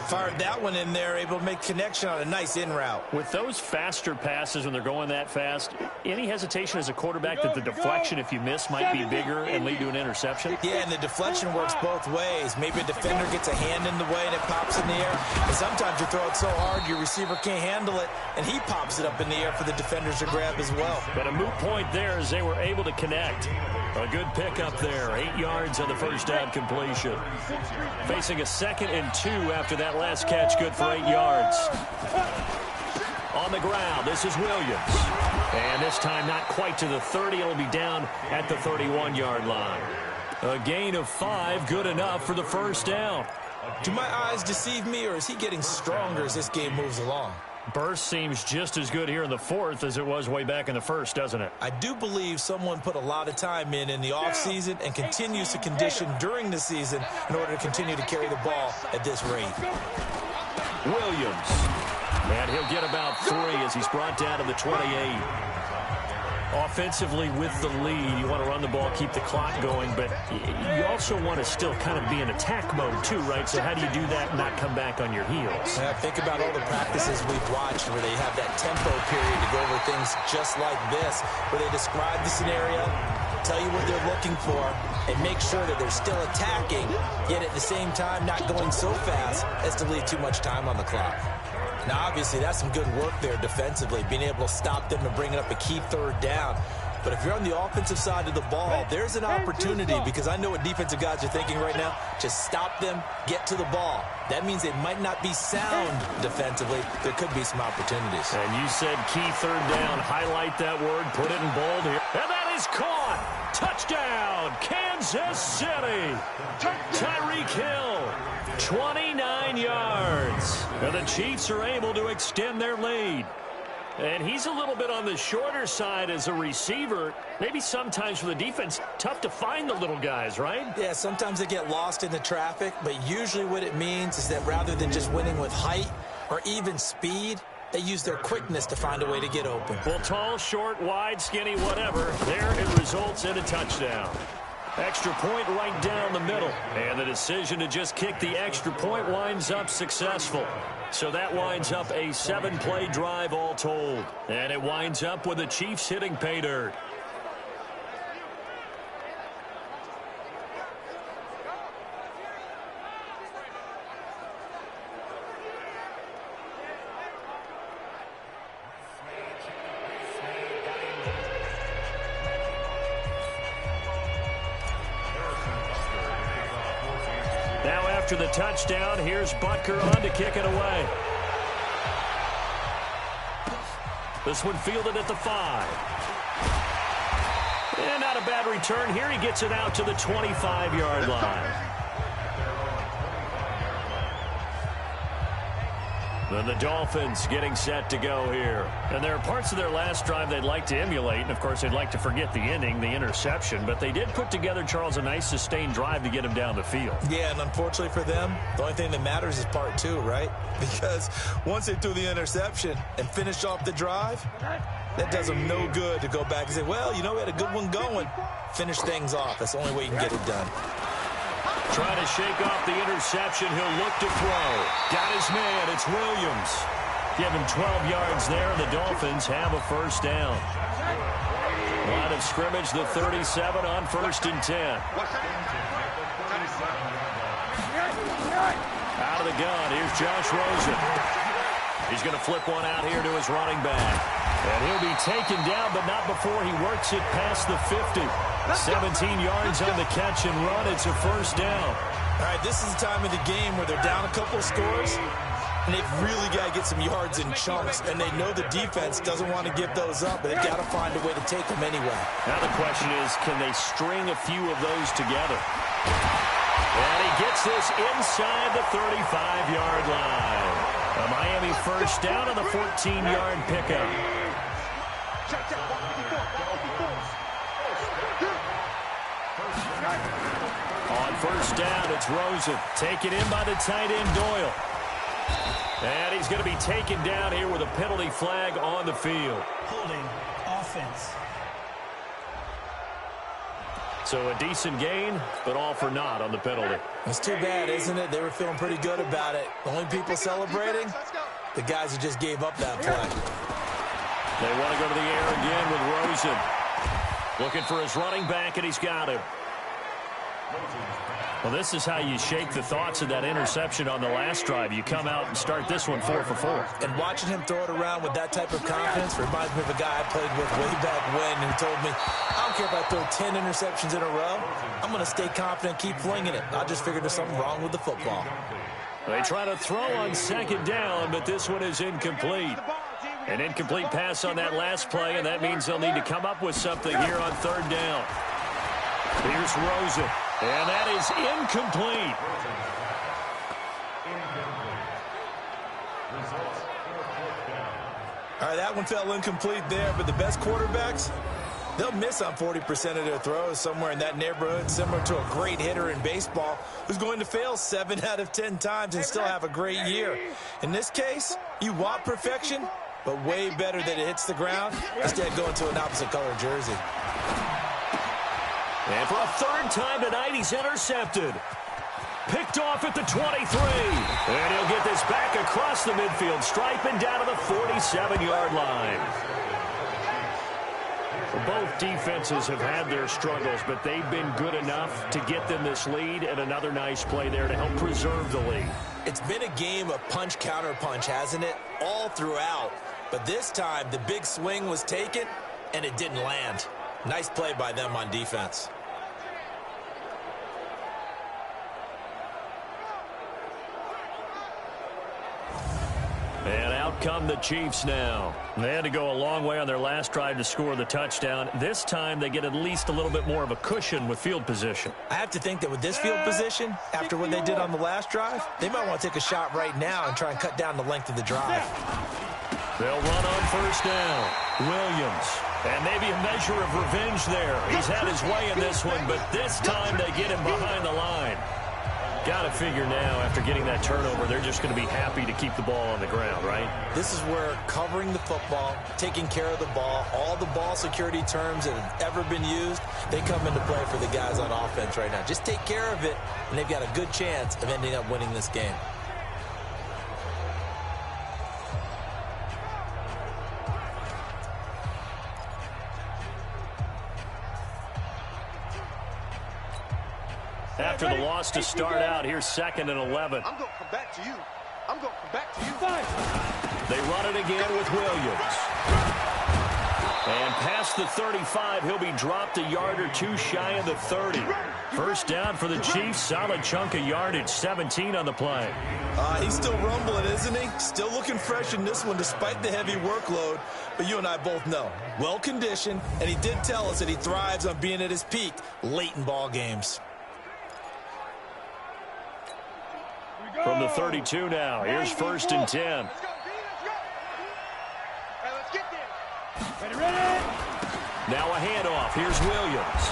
[SPEAKER 3] Fired that one in there, able to make connection on a nice in route.
[SPEAKER 2] With those faster passes when they're going that fast, any hesitation as a quarterback that the deflection, if you miss, might be bigger and lead to an interception?
[SPEAKER 3] Yeah, and the deflection works both ways. Maybe a defender gets a hand in the way and it pops in the air. And sometimes you throw it so hard your receiver can't handle it, and he pops it up in the air for the defenders to grab as well.
[SPEAKER 2] But a moot point there as they were able to connect. A good pickup there, 8 yards on the first down completion. Facing a 2nd and 2 after that last catch, good for 8 yards. On the ground, this is Williams. And this time not quite to the 30. It'll be down at the 31-yard line. A gain of 5, good enough for the first down.
[SPEAKER 3] Do my eyes deceive me, or is he getting stronger as this game moves along?
[SPEAKER 2] Burst seems just as good here in the 4th as it was way back in the 1st, doesn't it?
[SPEAKER 3] I do believe someone put a lot of time in the offseason and continues to condition during the season in order to continue to carry the ball at this rate.
[SPEAKER 2] Williams. And he'll get about 3 as he's brought down to the 28. Offensively with the lead, you want to run the ball, keep the clock going, but you also want to still kind of be in attack mode too, right? So how do you do that and not come back on your heels?
[SPEAKER 3] Yeah, think about all the practices we've watched where they have that tempo period to go over things just like this, where they describe the scenario, tell you what they're looking for, and make sure that they're still attacking, yet at the same time not going so fast as to leave too much time on the clock. Now, obviously, that's some good work there defensively, being able to stop them and bringing up a key 3rd down. But if you're on the offensive side of the ball, there's an opportunity, because I know what defensive guys are thinking right now. Just stop them, get to the ball. That means they might not be sound defensively. There could be some opportunities.
[SPEAKER 2] And you said key 3rd down. Highlight that word, put it in bold here. And that is caught. Touchdown, Kansas City. Tyreek Hill. 29 yards. And the Chiefs are able to extend their lead. And he's a little bit on the shorter side as a receiver. Maybe sometimes for the defense, tough to find the little guys, right?
[SPEAKER 3] Yeah, sometimes they get lost in the traffic, but usually what it means is that rather than just winning with height or even speed, they use their quickness to find a way to get open.
[SPEAKER 2] Well, tall, short, wide, skinny, whatever, there it results in a touchdown. Extra point right down the middle. And the decision to just kick the extra point winds up successful. So that winds up a 7-play drive all told. And it winds up with the Chiefs hitting pay dirt. Now after the touchdown, here's Butker on to kick it away. This one fielded at the 5. And not a bad return here. He gets it out to the 25-yard line. Then the Dolphins getting set to go here. And there are parts of their last drive they'd like to emulate. And, of course, they'd like to forget the ending, the interception. But they did put together, Charles, a nice sustained drive to get him down the field.
[SPEAKER 3] Yeah, and unfortunately for them, the only thing that matters is part 2, right? Because once they threw the interception and finished off the drive, that does them no good to go back and say, well, you know, we had a good one going. Finish things off. That's the only way you can get it done.
[SPEAKER 2] Trying to shake off the interception. He'll look to throw. Got his man. It's Williams. Give him 12 yards there. The Dolphins have a first down. Line of scrimmage, the 37 on 1st and 10. Out of the gun. Here's Josh Rosen. He's going to flip one out here to his running back. And he'll be taken down, but not before he works it past the 50. 17 yards on the catch and run. It's a first down.
[SPEAKER 3] All right, this is the time of the game where they're down a couple of scores, and they've really got to get some yards in chunks, and they know the defense doesn't want to give those up, but they've got to find a way to take them anyway.
[SPEAKER 2] Now the question is, can they string a few of those together? And he gets this inside the 35-yard line. A Miami first down on the 14-yard pickup. On first down, it's Rosen. Taken in by the tight end, Doyle. And he's going to be taken down here with a penalty flag on the field.
[SPEAKER 6] Holding offense.
[SPEAKER 2] So a decent gain, but all for naught on the penalty.
[SPEAKER 3] It's too bad, isn't it? They were feeling pretty good about it. The only people celebrating, the guys who just gave up that play.
[SPEAKER 2] They want to go to the air again with Rosen. Looking for his running back, and he's got him. Well, this is how you shake the thoughts of that interception on the last drive. You come out and start this one 4 for 4.
[SPEAKER 3] And watching him throw it around with that type of confidence reminds me of a guy I played with way back when who told me, I don't care if I throw 10 interceptions in a row. I'm going to stay confident, keep flinging it. I just figured there's something wrong with the football.
[SPEAKER 2] They try to throw on second down, but this one is incomplete. An incomplete pass on that last play, and that means they'll need to come up with something here on third down. Here's Rosen, and that is incomplete.
[SPEAKER 3] All right, that one fell incomplete there, but the best quarterbacks, they'll miss on 40% of their throws, somewhere in that neighborhood, similar to a great hitter in baseball who's going to fail 7 out of 10 times and still have a great year. In this case, you want perfection, but way better that it hits the ground instead of going to an opposite color jersey.
[SPEAKER 2] And for a third time tonight, he's intercepted. Picked off at the 23. And he'll get this back across the midfield stripe and down to the 47-yard line. Both defenses have had their struggles, but they've been good enough to get them this lead, and another nice play there to help preserve the lead.
[SPEAKER 3] It's been a game of punch-counter-punch, hasn't it? All throughout. But this time, the big swing was taken, and it didn't land. Nice play by them on defense.
[SPEAKER 2] And out come the Chiefs now. They had to go a long way on their last drive to score the touchdown. This time they get at least a little bit more of a cushion with field position.
[SPEAKER 3] I have to think that with this field position, after what they did on the last drive, they might want to take a shot right now and try and cut down the length of the drive.
[SPEAKER 2] They'll run on first down. Williams. And maybe a measure of revenge there. He's had his way in this one, but this time they get him behind the line. Got to figure now, after getting that turnover, they're just going to be happy to keep the ball on the ground, right?
[SPEAKER 3] This is where covering the football, taking care of the ball, all the ball security terms that have ever been used, they come into play for the guys on offense right now. Just take care of it, and they've got a good chance of ending up winning this game.
[SPEAKER 2] After the loss to start out, here's 2nd and 11.
[SPEAKER 4] I'm going to come back to you. I'm going to come back to you.
[SPEAKER 2] They run it again with Williams. And past the 35, he'll be dropped a yard or two shy of the 30. First down for the Chiefs. Solid chunk of yardage, 17 on the play.
[SPEAKER 3] He's still rumbling, isn't he? Still looking fresh in this one despite the heavy workload. But you and I both know, well-conditioned, and he did tell us that he thrives on being at his peak late in ball games.
[SPEAKER 2] From the 32 now, here's 1st and 10.
[SPEAKER 4] Let's go, D, let's go. Hey, let's get there.
[SPEAKER 5] Ready.
[SPEAKER 2] Now a handoff. Here's Williams.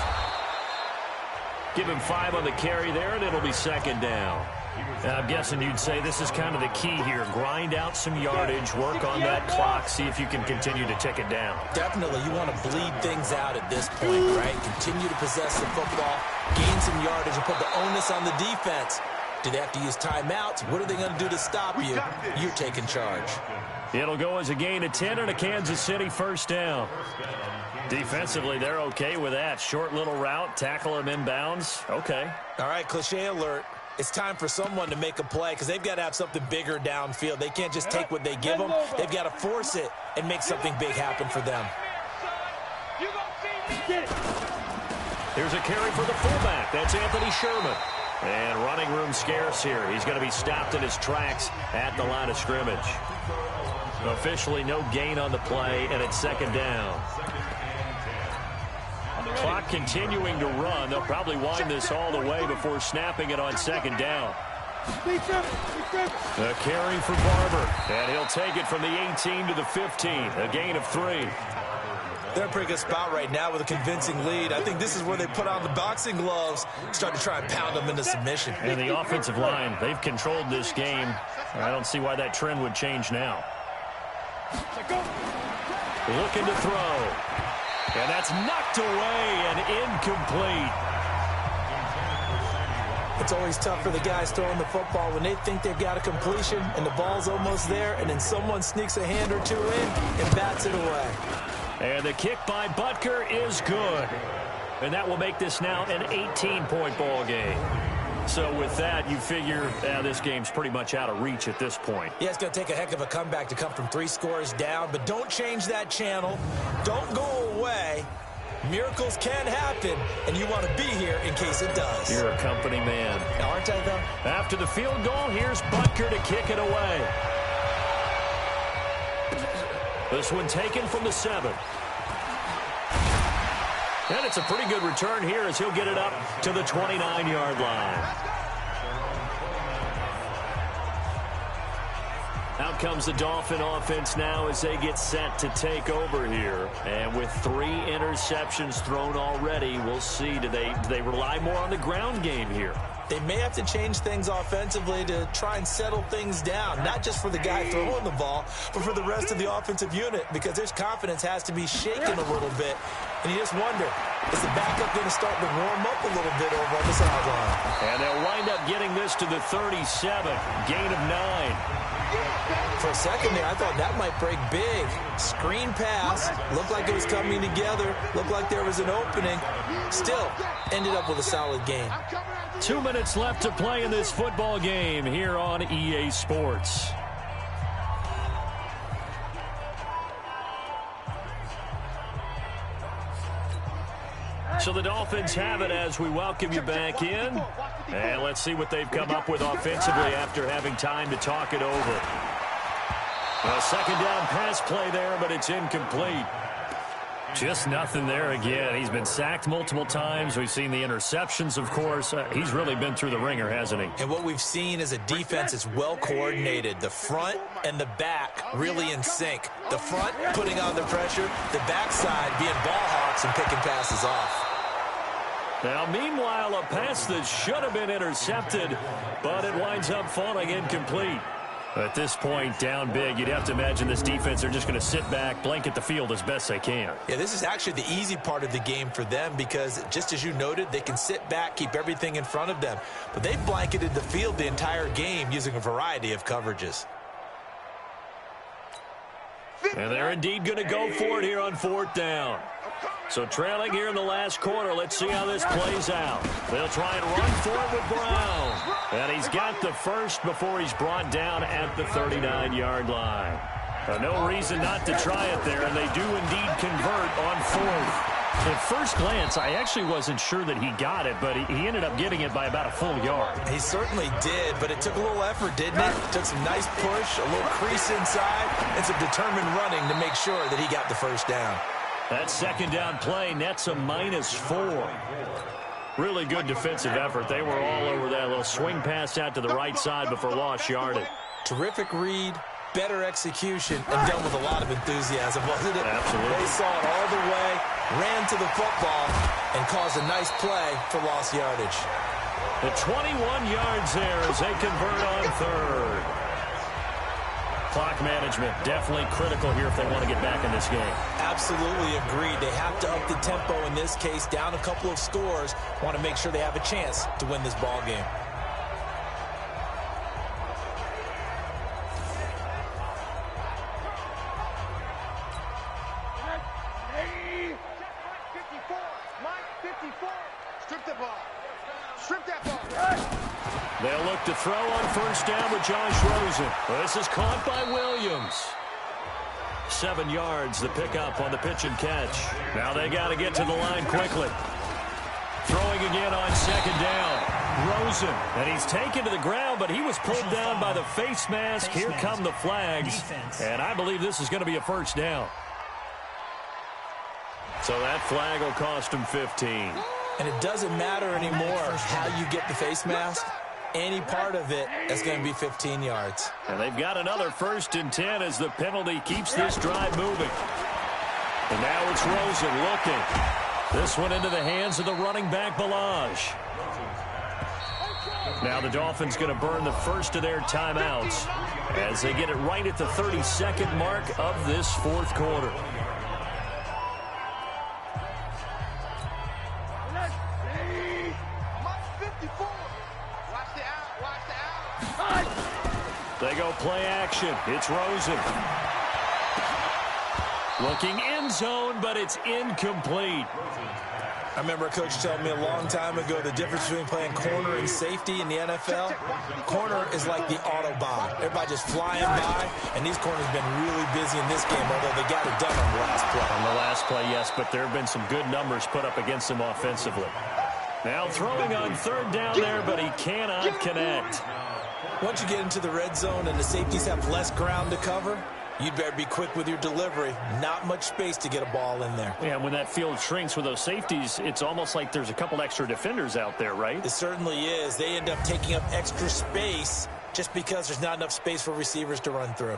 [SPEAKER 2] Give him 5 on the carry there, and it'll be 2nd down. I'm guessing you'd say this is kind of the key here. Grind out some yardage, work on that clock, see if you can continue to tick it down.
[SPEAKER 3] Definitely, you want to bleed things out at this point, right? Continue to possess the football, gain some yardage, and put the onus on the defense. Do they have to use timeouts? What are they going to do to stop you? You're taking charge.
[SPEAKER 2] It'll go as a gain of 10 and a Kansas City 1st down. Defensively, they're okay with that. Short little route, tackle him inbounds. Okay.
[SPEAKER 3] All right, cliche alert. It's time for someone to make a play because they've got to have something bigger downfield. They can't just take what they give them. They've got to force it and make something big happen for them.
[SPEAKER 2] Here's a carry for the fullback. That's Anthony Sherman. And running room scarce here. He's going to be stopped in his tracks at the line of scrimmage. Officially no gain on the play, and it's 2nd down. Clock continuing to run. They'll probably wind this all the way before snapping it on 2nd down. A carry for Barber, and he'll take it from the 18 to the 15. A gain of 3.
[SPEAKER 3] They're in a pretty good spot right now with a convincing lead. I think this is where they put on the boxing gloves, start to try and pound them into submission.
[SPEAKER 2] And the offensive line, they've controlled this game. I don't see why that trend would change now. Looking to throw. And that's knocked away and incomplete.
[SPEAKER 3] It's always tough for the guys throwing the football when they think they've got a completion and the ball's almost there, and then someone sneaks a hand or two in and bats it away.
[SPEAKER 2] And the kick by Butker is good. And that will make this now an 18-point ball game. So with that, you figure this game's pretty much out of reach at this point.
[SPEAKER 3] Yeah, it's going to take a heck of a comeback to come from 3 scores down, but don't change that channel. Don't go away. Miracles can happen, and you want to be here in case it does.
[SPEAKER 2] You're a company man.
[SPEAKER 3] Aren't I, though?
[SPEAKER 2] After the field goal, here's Butker to kick it away. This one taken from the 7. And it's a pretty good return here as he'll get it up to the 29-yard line. Out comes the Dolphin offense now as they get set to take over here. And with 3 interceptions thrown already, we'll see. Do they rely more on the ground game here?
[SPEAKER 3] They may have to change things offensively to try and settle things down, not just for the guy throwing the ball, but for the rest of the offensive unit, because their confidence has to be shaken a little bit. And you just wonder, is the backup going to start to warm up a little bit over on the sideline?
[SPEAKER 2] And they'll wind up getting this to the 37, gain of 9.
[SPEAKER 3] For a second there, I thought that might break big. Screen pass, looked like it was coming together, looked like there was an opening. Still, ended up with a solid game.
[SPEAKER 2] 2 minutes left to play in this football game here on EA Sports. So the Dolphins have it as we welcome you back in. And let's see what they've come up with offensively after having time to talk it over. A 2nd down pass play there, but it's incomplete. Just nothing there again. He's been sacked multiple times. We've seen the interceptions, of course. He's really been through the ringer, hasn't he?
[SPEAKER 3] And what we've seen is a defense that's well coordinated. The front and the back really in sync. The front putting on the pressure, the backside being ball hawks and picking passes off.
[SPEAKER 2] Now, meanwhile, a pass that should have been intercepted, but it winds up falling incomplete. At this point, down big, you'd have to imagine this defense are just going to sit back, blanket the field as best they can.
[SPEAKER 3] Yeah, this is actually the easy part of the game for them because, just as you noted, they can sit back, keep everything in front of them. But they've blanketed the field the entire game using a variety of coverages.
[SPEAKER 2] And they're indeed going to go for it here on 4th down. So trailing here in the last quarter, let's see how this plays out. They'll try and run for it with Brown. And he's got the first before he's brought down at the 39-yard line. No reason not to try it there, and they do indeed convert on 4th. At first glance, I actually wasn't sure that he got it, but he ended up getting it by about a full yard.
[SPEAKER 3] He certainly did, but it took a little effort, didn't it? Took some nice push, a little crease inside, and some determined running to make sure that he got the first down.
[SPEAKER 2] That 2nd down play nets a -4. Really good defensive effort. They were all over that little swing pass out to the right side before lost yardage.
[SPEAKER 3] Terrific read, better execution, and done with a lot of enthusiasm, wasn't it?
[SPEAKER 2] Absolutely.
[SPEAKER 3] They saw it all the way, ran to the football, and caused a nice play for lost yardage.
[SPEAKER 2] The 21 yards there as they convert on 3rd. Clock management, definitely critical here if they want to get back in this game.
[SPEAKER 3] Absolutely agreed. They have to up the tempo in this case, down a couple of scores. Want to make sure they have a chance to win this ball game.
[SPEAKER 4] Strip the ball. Strip that ball.
[SPEAKER 2] They'll look to throw on 1st down with Josh Rosen. This is caught by Williams. 7 yards, the pickup on the pitch and catch. Now they got to get to the line quickly. Throwing again on 2nd down. Rosen, and he's taken to the ground, but he was pulled down by the face mask. Here come the flags, and I believe this is going to be a 1st down. So that flag will cost him 15.
[SPEAKER 3] And it doesn't matter anymore how you get the face mask. Any part of it is going to be 15 yards.
[SPEAKER 2] And they've got another 1st and 10 as the penalty keeps this drive moving. And now it's Rosen looking. This one into the hands of the running back, Balaj. Now the Dolphins going to burn the first of their timeouts as they get it right at the 32nd mark of this 4th quarter. They go play action. It's Rosen. Looking end zone, but it's incomplete.
[SPEAKER 3] I remember a coach telling me a long time ago the difference between playing corner and safety in the NFL. Corner is like the Autobahn. Everybody just flying by, and these corners have been really busy in this game, although they got it done on the last play.
[SPEAKER 2] On the last play, yes, but there have been some good numbers put up against them offensively. Now throwing on 3rd down there, but he cannot connect.
[SPEAKER 3] Once you get into the red zone and the safeties have less ground to cover, you'd better be quick with your delivery. Not much space to get a ball in there.
[SPEAKER 2] Yeah, when that field shrinks with those safeties, it's almost like there's a couple extra defenders out there, right?
[SPEAKER 3] It certainly is. They end up taking up extra space just because there's not enough space for receivers to run through.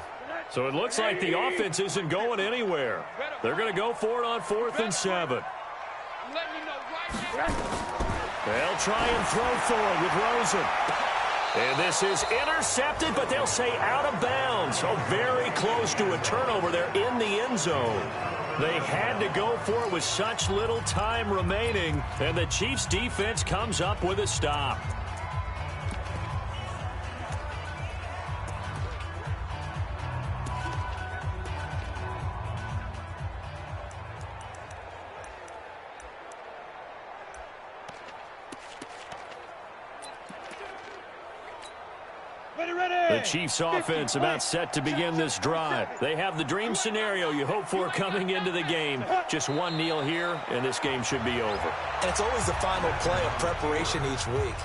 [SPEAKER 2] So it looks like the offense isn't going anywhere. They're going to go for it on 4th and 7. They'll try and throw for it with Rosen. And this is intercepted, but they'll say out of bounds. So very close to a turnover there in the end zone. They had to go for it with such little time remaining, and the Chiefs' defense comes up with a stop. The Chiefs offense about set to begin this drive. They have the dream scenario you hope for coming into the game. Just one kneel here, and this game should be over.
[SPEAKER 3] And it's always the final play of preparation each week.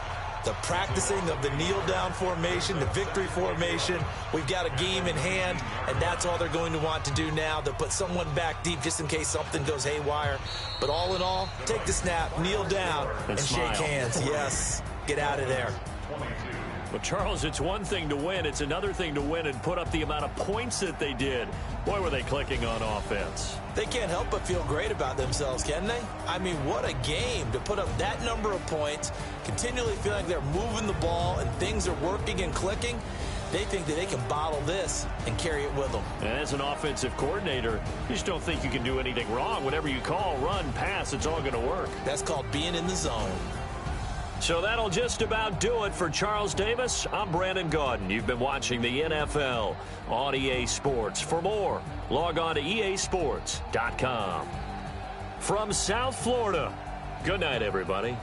[SPEAKER 3] The practicing of the kneel-down formation, the victory formation. We've got a game in hand, and that's all they're going to want to do now. They'll put someone back deep just in case something goes haywire. But all in all, take the snap, kneel down, and shake hands. Yes, get out of there.
[SPEAKER 2] Well, Charles, it's one thing to win. It's another thing to win and put up the amount of points that they did. Boy, were they clicking on offense.
[SPEAKER 3] They can't help but feel great about themselves, can they? I mean, what a game to put up that number of points, continually feeling like they're moving the ball and things are working and clicking. They think that they can bottle this and carry it with them.
[SPEAKER 2] And as an offensive coordinator, you just don't think you can do anything wrong. Whatever you call, run, pass, it's all going to work.
[SPEAKER 3] That's called being in the zone.
[SPEAKER 2] So that'll just about do it for Charles Davis. I'm Brandon Gaudin. You've been watching the NFL on EA Sports. For more, log on to easports.com. From South Florida, good night, everybody.